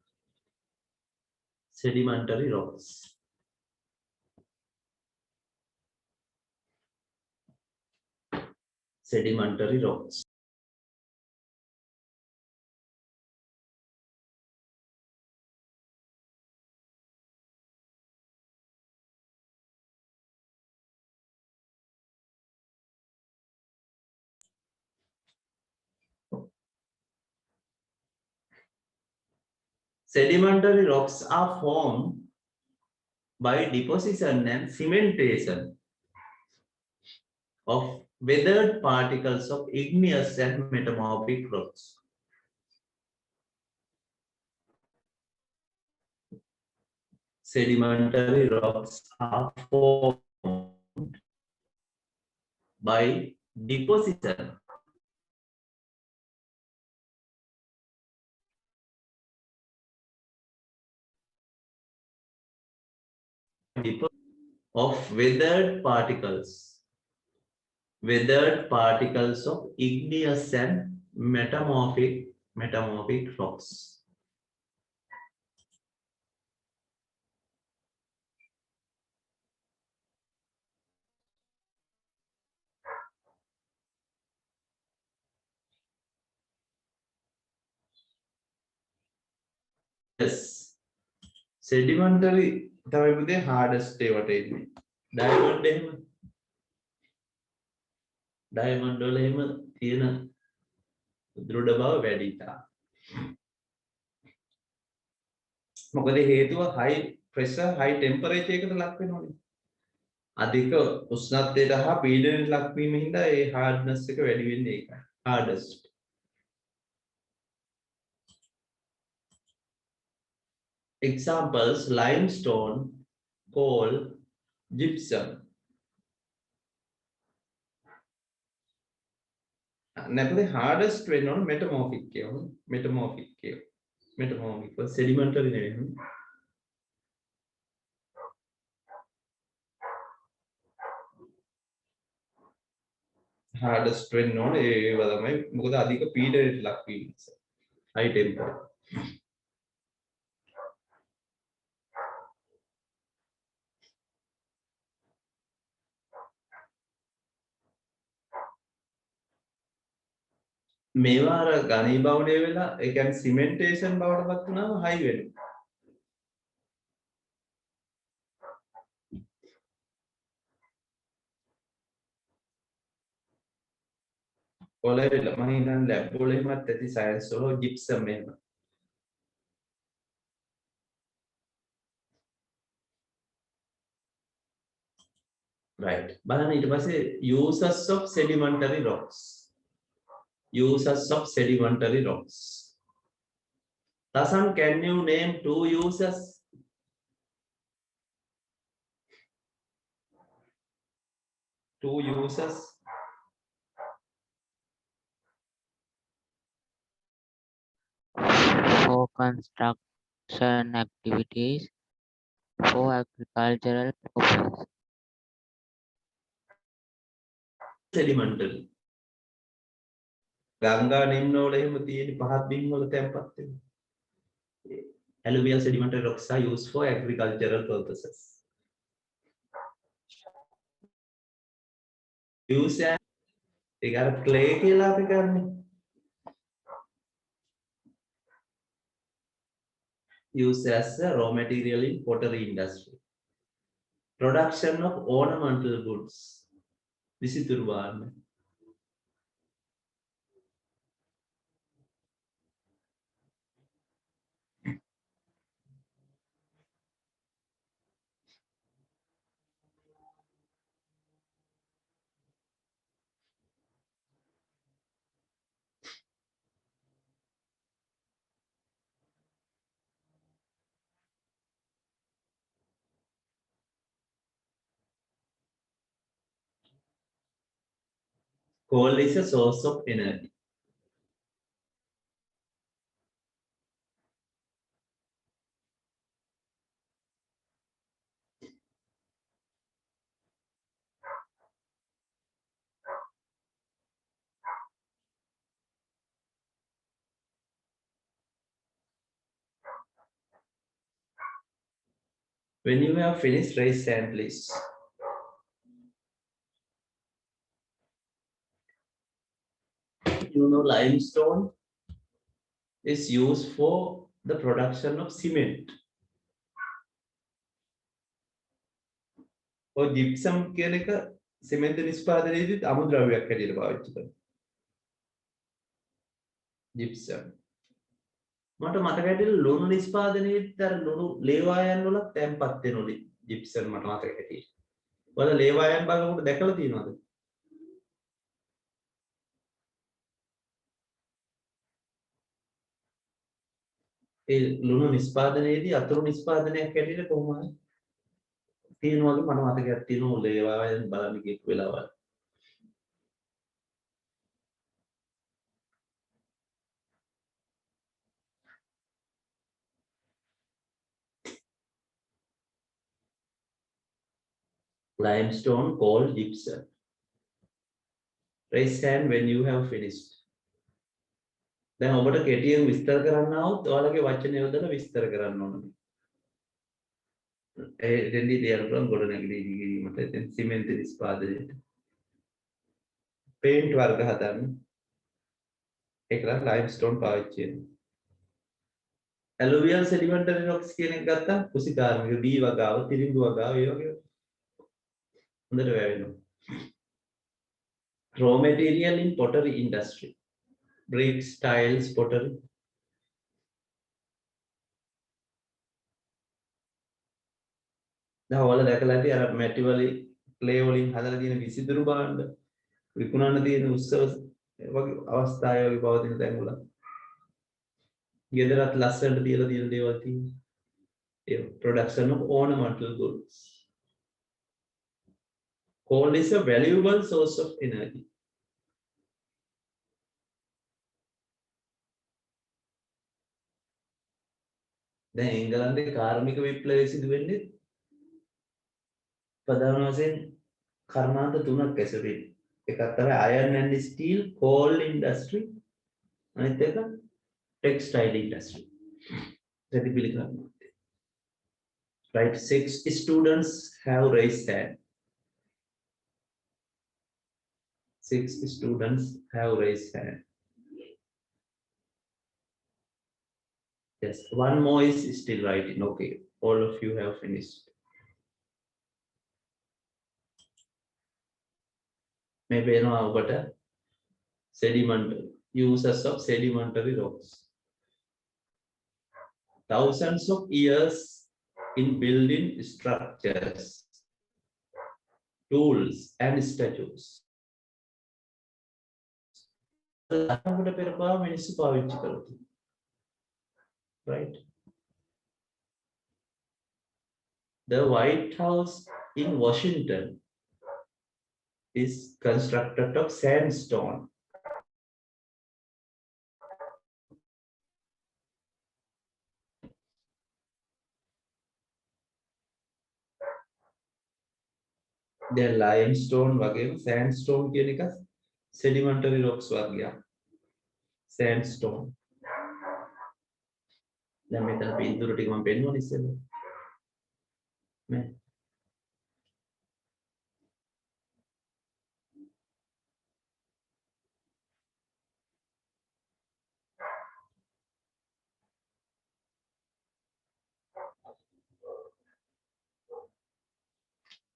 sedimentary rocks. sedimentary rocks. Sedimentary rocks are formed by deposition and cementation of weathered particles of igneous and metamorphic rocks. Sedimentary rocks are formed by deposition of weathered particles of igneous and metamorphic rocks. Yes, sedimentary තමයි පුතේ hardest ඒවට එන්නේ. diamond එහෙම diamond වල එහෙම තියෙන දෘಢ බව වැඩි තා. මොකද හේතුව high pressure high temperature එකට ලක් වෙනවනේ. අධික උෂ්ණත්වයට හා පීඩනයට ලක් වීම හින්දා ඒ hardness එක වැඩි වෙන්නේ ඒකයි. hardest. Examples: limestone, coal, gypsum. නැපදේ hardest වෙන්න ඕන metamorphic කියමු. metamorphic කියමු. metamorphic sedimentary නෙවෙයි. hardest වෙන්න ඕන ඒව තමයි. මොකද අධික පීඩනයට ලක් වීම නිසා. high temperature. මේවා අර ඝනීභවණය වෙලා ඒ කියන්නේ සිමෙන්ටේෂන් බවට පත් වුණාම හයි වෙනවා. කොලෙවල මම හිතන්නේ ලැබ් වල එහෙමත් ඇති සයන්ස් වල ජිප්සම් එහෙම. right බලන්න ඊට පස්සේ uses of sedimentary rocks. Uses of sedimentary rocks. Tasan, can you name 2 uses? Two uses. For construction activities, for agricultural purposes. Sedimentary. ගංගා නිම්න වල එහෙම තියෙන පහත් බිම් වල තැන්පත් වෙනවා. Alluvial sedimentary rocks are used for agricultural purposes. Use ඒක අර clay කියලා අපි කරන්නේ. Used as a raw material in pottery industry. Production of ornamental goods. විසිතුරු වාහන. Coal is a source of energy. When you have finished, raise hand, please. You know, limestone is used for the production of cement. or gypsum කියන එක සිමෙන්ත නිෂ්පාදනයේදී අමුද්‍රව්‍යයක් හැටියට පාවිච්චි කරනවා. gypsum. මට මතක හැටියට ලුණු නිෂ්පාදනයේදී අර ලුණු ලේවායන් වල තැම්පත් වෙනෝලි gypsum මට මතක හැටියට. ඔයාලා ලේවායන් බලනකොට දැකලා තියෙනවද? ඒ ලුණු නිෂ්පාදනයේදී අතුරු නිෂ්පාදනයක් හැටියට කොහොමද? තියෙනවලු මට මතකයක් තියෙනවා ලේවායන් බලන්න ගියපු වෙලාවල්. Limestone, coal, gypsum. Raise hand when you have finished. දැන් ඔබට කෙටියෙන් විස්තර කරන්න આવොත් ඔයාලගේ වචන යොදලා විස්තර කරන්න ඕනේ. එතෙන්දී ලියන්න පුළුවන් ගොඩනැගිලි ඉදිකිරීමට එතෙන් සිමෙන්ති නිෂ්පාදනයට. පේන්ට් වර්ග හදන්න. ඒකට ලයිම්ස්ටෝන් පාවිච්චි කරනවා. alluvial sedimentary rocks කියන එක ගත්තා කුසිකාර්මික දී වගාව, තිරිඟු වගාව ඒ වගේ හොඳට වැවෙනවා. Raw material in pottery industry. Bricks, tiles, pottery. දැන් ඔයාලා දැකලා ඇති අර මැටි වලින් ක්ලේ වලින් හදලා තියෙන විසිතුරු භාණ්ඩ විකුණන්න තියෙන උත්සව වගේ අවස්ථාය වගේ පවතින තැන් වල ගෙදරත් ලස්සනට තියලා තියෙන දේවල් තියෙනවා. ඒ production of ornamental goods. Coal is a valuable source of energy. දැන් එංගලන්තේ කාර්මික විප්ලවය සිදු වෙන්නේ ප්‍රධාන වශයෙන් කර්මාන්ත තුනක් ඇසුරින්. එකක් තමයි iron and steel, coal industry, අනිත් එක textile industry. ප්‍රතිපිලි කර්මාන්තය. Right, 6 students have raised hand. 6 students have raised hand. Yes, one more is still writing. Okay, all of you have finished. Maybe you know about sedimentary uses of sedimentary rocks. Thousands of years in building structures, tools, and statues. Right? The White House in Washington is constructed of sandstone. The limestone වගේම sandstone කියන එක sedimentary rocks වර්ගයක්. Sandstone. දැන් මෙතන පින්තූර ටික මම පෙන්වන්න ඉස්සෙල්ලා. නේ.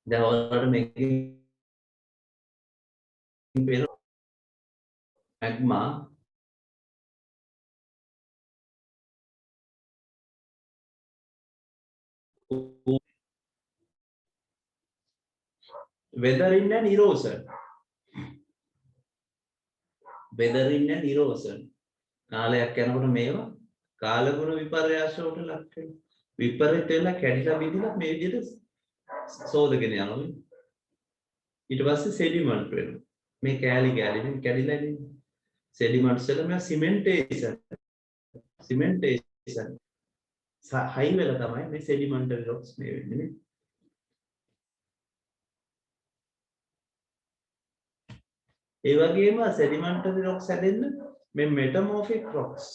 දැන් ඔයාලට මේකේ පේන magma weathering and erosion. Weathering and erosion. කාලයක් යනකොට මේවා කාලගුණ විපර්යාසවලට ලක් වෙනවා. විපරිත වෙලා කැඩිලා බිඳිලා මේ විදිහට සෝදගෙන යනවා. ඊට පස්සේ සෙඩිමන්ට් වෙනවා. මේ කැලි මේ කැඩිලා ඉන්නේ. සෙඩිමන්ට්ස් වල මේ සිමෙන්ටේෂන් හයි වෙලා තමයි මේ සෙඩිමන්ටරි රොක්ස් මේ වෙන්නේ නේ. ඒ වගේම සෙඩිමන්ටරි රොක්ස් හැදෙන්න මේ මෙටමෝෆික් රොක්ස්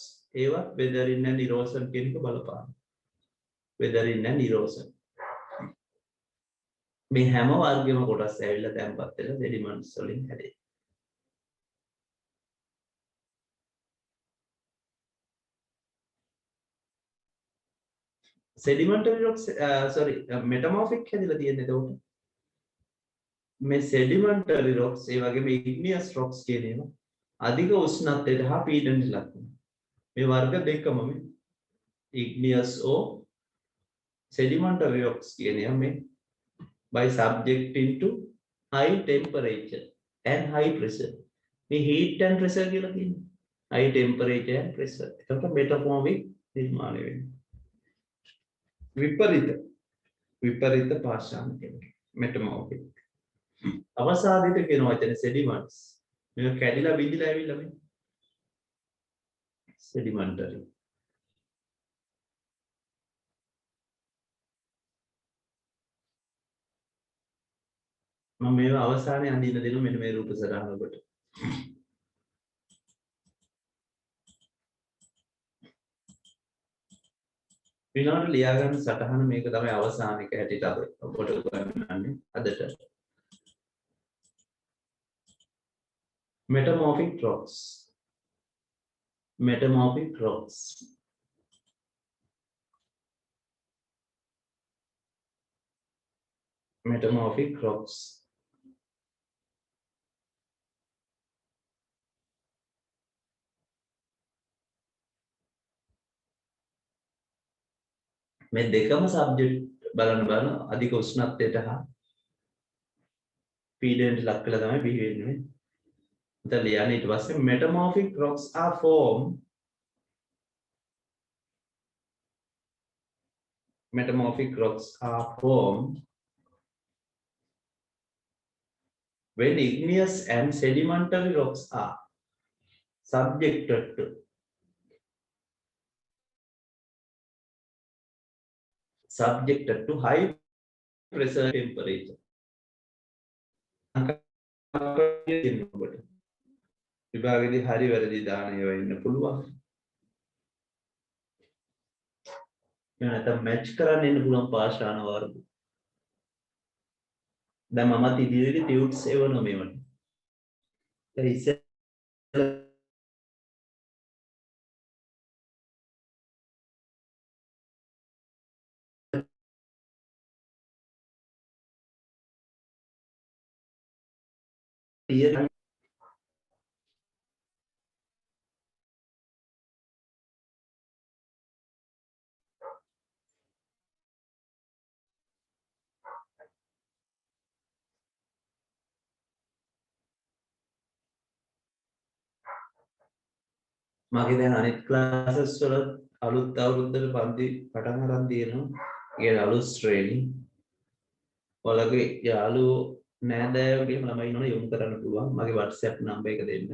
ඒවත් වෙදරින් and erosion කියන එක බලපාන. වෙදරින් and erosion. මේ හැම වර්ගෙම කොටස් ඇවිල්ලා තැම්පත් වෙලා සෙඩිමන්ට්ස් වලින් හැදේ. sedimentary rocks metamorphic හැදිලා තියෙන්නේ එතකොට මේ sedimentary rocks ඒ වගේම igneous rocks කියන ඒවා අධික උෂ්ණත්වයට හා පීඩනයට ලක් වෙනවා. මේ වර්ග දෙකම මේ igneous or sedimentary rocks කියන ඒවා මේ by subjecting to high temperature and high pressure. මේ heat and pressure කියලා තියෙනවා. high temperature and pressure. එතකොට metamorphic නිර්මාණය වෙනවා. විපරිත පාෂාණ කියන්නේ මෙටමෝෆික්. අවසාදිත කියන වචනේ sediments. මේක කැඩිලා බිඳිලා ඇවිල්ලා මේ sedimentary. මම මේව අවසානයේ අඳින්න දෙනවා මෙන්න මේ රූප සටහන කොට. විනාඩි ලියා ගන්න සටහන මේක තමයි අවසාන එක හැටියට අද ඔබට උගන්වන්නේ අදට. metamorphic rocks. Metamorphic rocks. Metamorphic rocks. මේ දෙකම සබ්ජෙක්ට් බලන්න අධික උෂ්ණත්වයට හා පීඩනයට ලක් කළා තමයි බිහි වෙන්නේ. ඉතින් ලියන්නේ ඊට පස්සේ metamorphic rocks are formed. Metamorphic rocks are formed when igneous and sedimentary rocks are subjected to high pressure temperature. විභාගෙදී හරි වැරදි දාන ඒවා ඉන්න පුළුවන්. නැත්නම් මැච් කරන්න ඉන්න පුළුවන් පාෂාණ වර්ග. දැන් මමත් ඉදිරියට ටියුට්ස් එවනවා මේවට. දැන් ඉස්සෙල්ලා මගේ දැන් අනිත් ක්ලාසස් වල අලුත් අවුරුද්දට පන්ති පටන් අරන් තියෙනවා. ඒ අලුත් ශ්‍රේණි. ඔයාලගේ යාළුවෝ නෑදෑයෝගේ ළමයි ඉන්නවනේ යොමු කරන්න පුළුවන්. මගේ WhatsApp නම්බර් එක දෙන්න.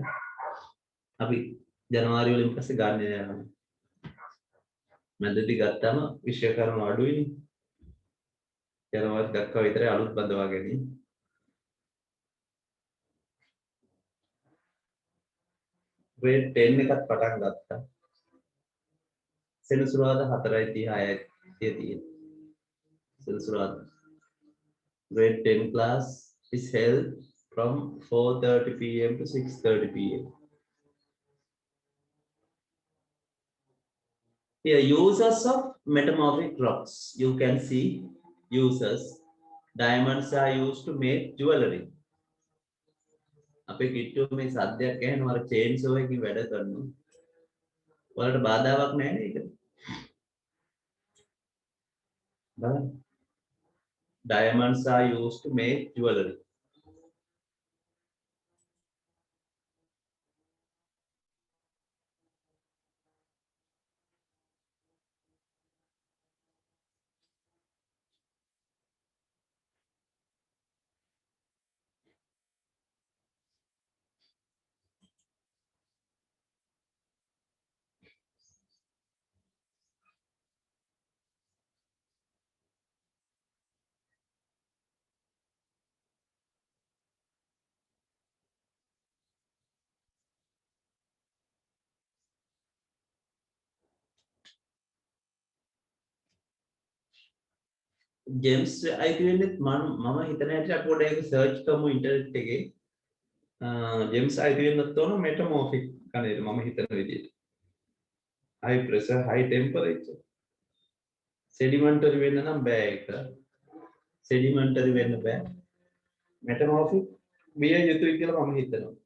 අපි ජනවාරි වලින් පස්සේ ගන්න යනවා. මැදදී ගත්තාම විෂය කර්ම අඩුයිනේ. ජනවාරි දක්වා විතරයි අලුත් බඳවා ගැනීම. grade 10 එකත් පටන් ගත්තා. සෙනසුරාදා 4:36 තියෙන්නේ. සෙනසුරාදා. Grade 10 class is held from 4:30 p.m. to 6:30 p.m. Here, uses of metamorphic rocks. You can see uses. Diamonds are used to make jewelry. අපේ කිට්ටුව මේ සද්දයක් ඇහෙනවා අර චේන්සෝ එකකින් වැඩ කරනවා. ඔයාලට බාධාවක් නැහැ නේද ඒක? බලන්න. Diamonds are used to make jewelry. Gems අයිති වෙන්නේ මම හිතන හැටියට අපි පොඩ්ඩක් ඒක සර්ච් කරමු ඉන්ටර්නෙට් එකේ. gems අයිති වෙන්නත් ඕන metamorphic කනේද මම හිතන විදිහට. high pressure high temperature. sedimentary වෙන්න නම් බෑ ඒක. sedimentary වෙන්න බෑ. metamorphic විය යුතුයි කියලා මම හිතනවා.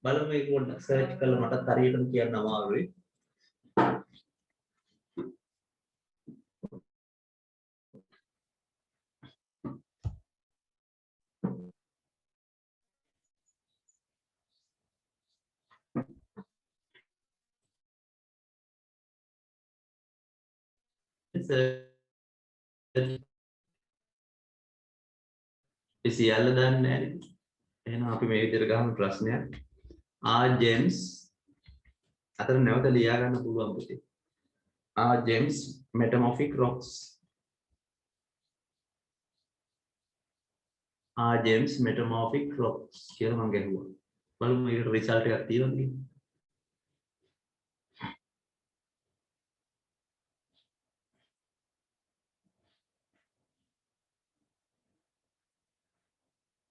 බලමු මේක පොඩ්ඩක් සර්ච් කරලා මටත් හරියටම කියන්න අමාරුයි. සියල්ල දන්නේ නැහැ නේද? එහෙනම් අපි මේ විදිහට ගහමු ප්‍රශ්නයක්. Are gems අතර නැවත ලියා ගන්න පුළුවන් පුතේ. Are gems metamorphic rocks? Are gems metamorphic rocks? කියලා මම ගහුවා. බලමු මේකට රිසල්ට් එකක් තියෙනවද කියලා.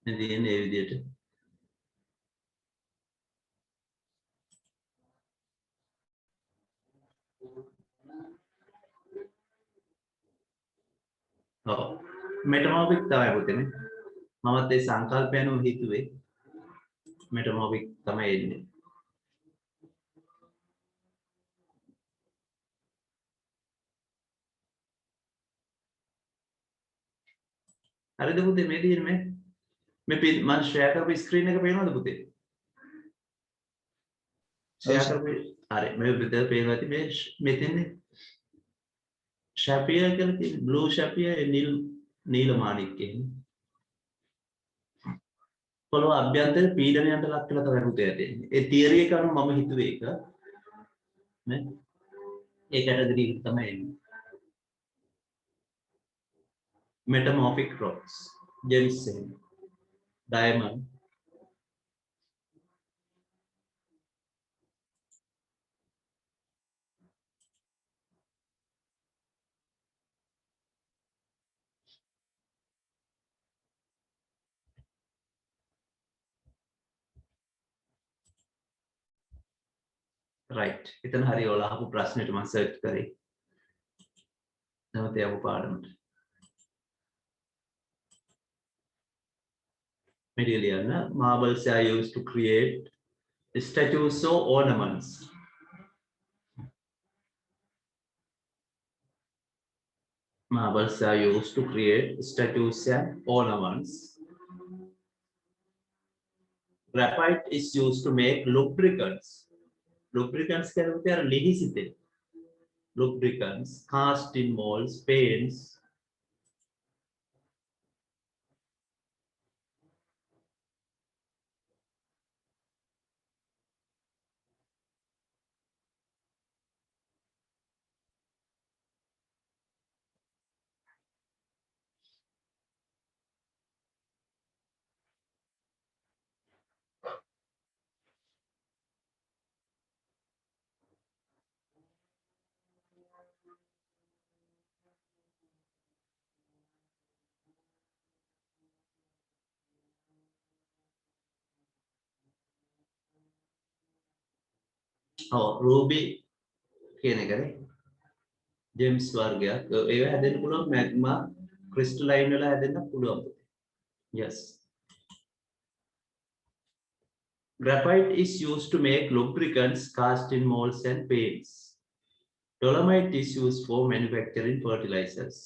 මේ විදිහට metamorphic තමයි පුතේනේ. මමත් ඒ සංකල්පයන්ව හිතුවේ metamorphic තමයි එන්නේ. හරිද පුතේ මේ තියෙන්නේ මේ මම ෂෙයා කරපු ස්ක්‍රීන් එක පේනවද පුතේ ෂෙයා කරපු හරි මේ විතර පේනවා ඇති මේ මෙතන ශැපියර් කියලා තියෙන බ්ලූ ශැපියර් නිල මාණික්කේ පොළොව අභ්‍යන්තර පීඩනයට ලක් වෙලා තමයි පුතේ තියෙන්නේ ඒ තියරි එක අනුව මම හිතුවේ ඒක නේ ඒ කැටගරි එක තමයි එන්නේ metamorphic rocks gemstone diamond right එතන හරි ඔයාලා අහපු ප්‍රශ්නෙට මම සර්ච් කරේ නැවත යමු පාඩමට material marbles are used to create statues or ornaments marbles are used to create statues and ornaments graphite is used to make lubricants කියන්නේ අර ලිහිසිතේ lubricants cast in molds paints ruby කියන එකනේ ජෙම්ස් වර්ගයක් ඒව හැදෙන්න පුළුවන් magma crystalline වල හැදෙන්න පුළුවන් yes graphite is used to make lubricants cast in molds and paints dolomite is used for manufacturing fertilizers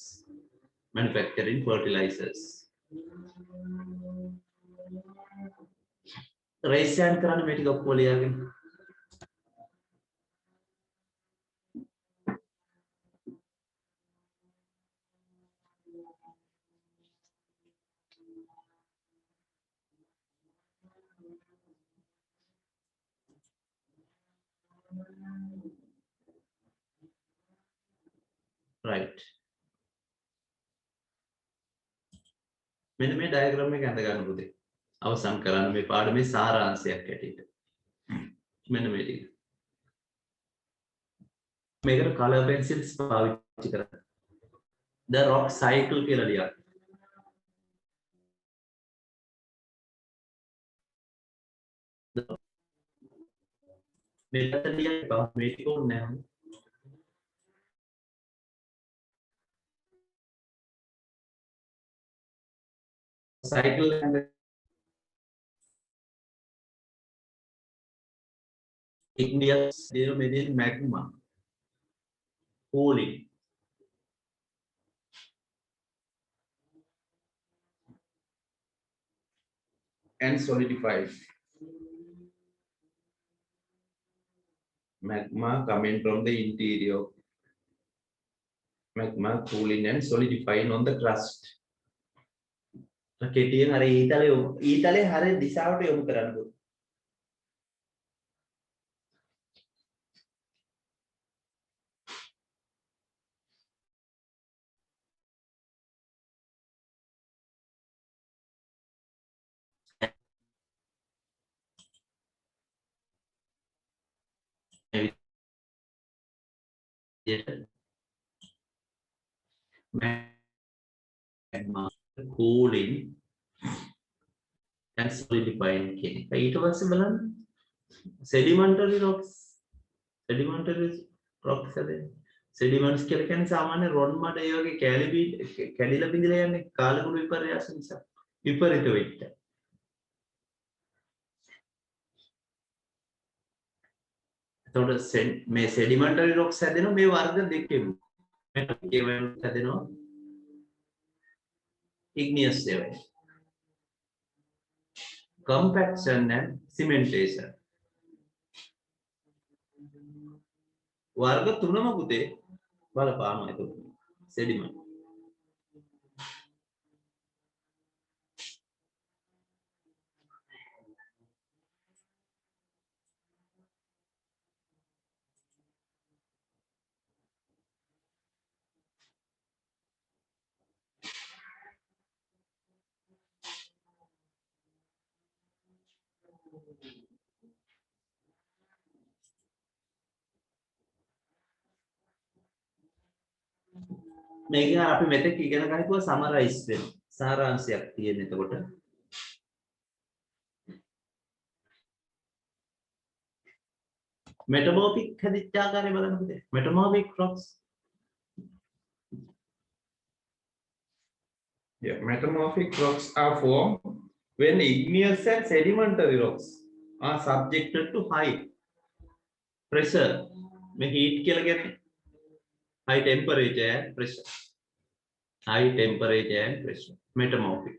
raise hand කරන්න මේ ටික ඔක්කොම ලියාගෙන right මෙන්න මේ ඩයග්‍රෑම් එක අඳ ගන්න පුතේ අවසන් කරන්න මේ පාඩමේ සාරාංශයක් ඇටියට මෙන්න මේ ටික මේකට කලර් පෙන්සිල්ස් පාවිච්චි කරන්න the rock cycle කියලා ලියන්න මේකට ලියන්න එපා මේ ටික ඕනේ නැහැ cycle and igneous medium magma cooling and solidified magma coming from the interior magma cooling and solidifying on the crust කෙටියෙන් අර ඊතලේ හරිය දිශාවට යොමු කරන්න ඕනේ. magma cooling and solidifying කියන එක. ඊට පස්සේ බලන්න sedimentary rocks හැදෙන්නේ. sediments කියලා කියන්නේ සාමාන්‍ය රොන් මඩ ඒ වගේ කැඩිලා බිඳලා යන්නේ කාලගුණ විපර්යාස නිසා විපරිත වෙච්ච. එතකොට මේ sedimentary rocks හැදෙනවා මේ වර්ග දෙකෙන්. මේක හැදෙනවා igneous level. Compaction and cementation. වර්ග තුනම පුතේ බලපානවා එතකොට. sediment. මේක අපි මෙතෙක් ඉගෙන ගන්නකෝ සමරයිස් වෙන සාරාංශයක් තියෙන එතකොට මෙටමෝර්ෆික් හැදිච්ච ආකාරය බලන්න පුතේ මෙටමෝර්ෆික් rocks. Yeah, metamorphic rocks are formed when igneous and sedimentary rocks are subjected to high pressure. මේ heat කියලා කියන්නේ high temperature and pressure. High temperature and pressure. Metamorphic.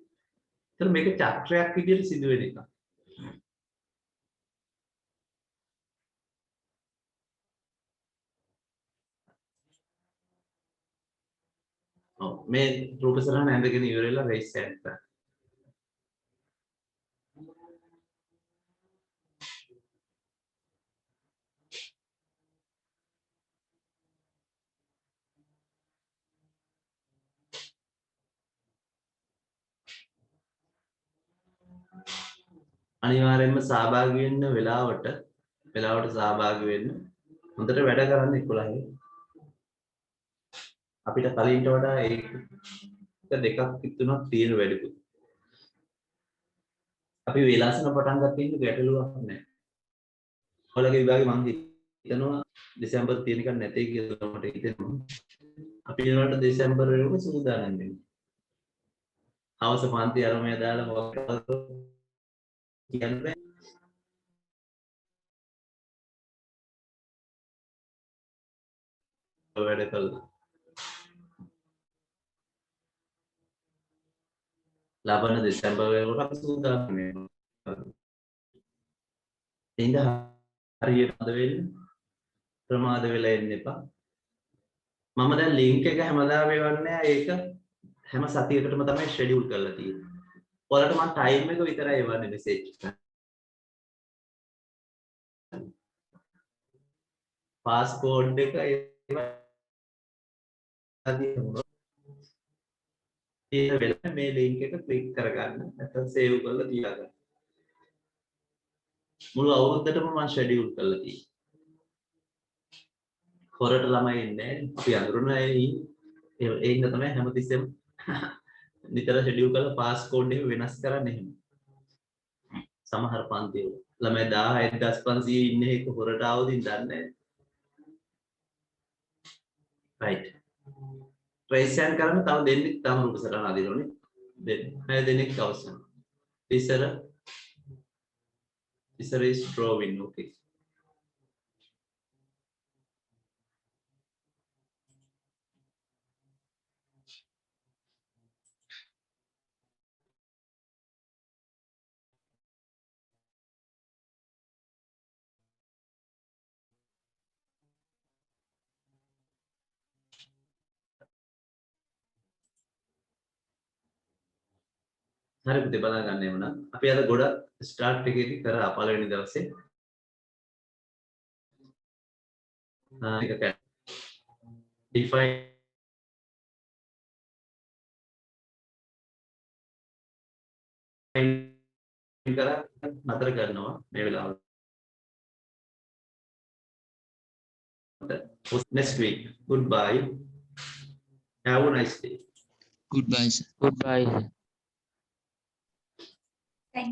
तर මේක චක්‍රයක් විදිහට සිදු වෙන එක. මේ රූප සරහන ඇඳගෙන ඉවරලා රේස් එකක්. අනිවාර්යයෙන්ම සහභාගී වෙන්න වෙලාවට සහභාගී වෙන්න හොඳට වැඩ කරන්න 11. අපිට කලින්ට වඩා ඒක දෙකක් තුනක් තියෙන වැඩිපුර. අපි විලාසන පටන් ගන්න ඉන්න ගැටලුවක් නැහැ. ඔයාලගේ විභාගේ මම හිතනවා දෙසැම්බර් තියෙන එක නැtei කියලා මට හිතෙනවා. අපි ඒකට දෙසැම්බර් වෙනකොට සූදානම් වෙන්න. හවස පන්ති අරමය දාලා මොකක්ද කියන්නේ වැඩ කළා. ලබන දෙසැම්බර් වෙනකොට අපි සූදානම් වෙනවා. ඉතින් හරියට අද වෙන්න ප්‍රමාද වෙලා ඉන්න එපා. මම දැන් ලින්ක් එක හැමදාම එවන්නේ ඒක හැම සතියකටම තමයි ෂෙඩියුල් කරලා තියෙන්නේ. ඔයාලට මම ටයිම් එක විතරයි එවන්නේ මෙසේජ් එක. පාස්කෝඩ් එක ඒ වෙලාවේ මේ ලින්ක් එක ක්ලික් කරගන්න. නැත්නම් සේව් කරලා තියාගන්න. මුළු අවුරුද්දටම මම ෂෙඩියුල් කරලා තියෙනවා. හොරට ළමයි ඉන්නේ. අපි අඳුරන ඒ ඉන්න තමයි හැමතිස්සෙම නිතර ෂෙඩියුල් කරලා පාස්කෝඩ් එක වෙනස් කරන්නේ එහෙම. සමහර පන්ති වල ළමයි 10500 ඉන්නේ ඒක හොරට ආවදින් දන්නේ නැහැ. right. ට්‍රේස් යන් කරන්න තව දෙන්නෙක් තම රූප සටහන අදිනෝනේ. දෙන්නෙක් අවශ්‍යයි. Teacher is drawing. Okay. හරි පුතේ බලා ගන්න එමුනා. අපි අද ගොඩක් ස්ටාර්ට් එකේදී කරා පළවෙනි දවසේ. ඒක define කරා නතර කරනවා මේ වෙලාවට. Next week. Goodbye. Have a nice day. Goodbye, sir. Goodbye. Thank you.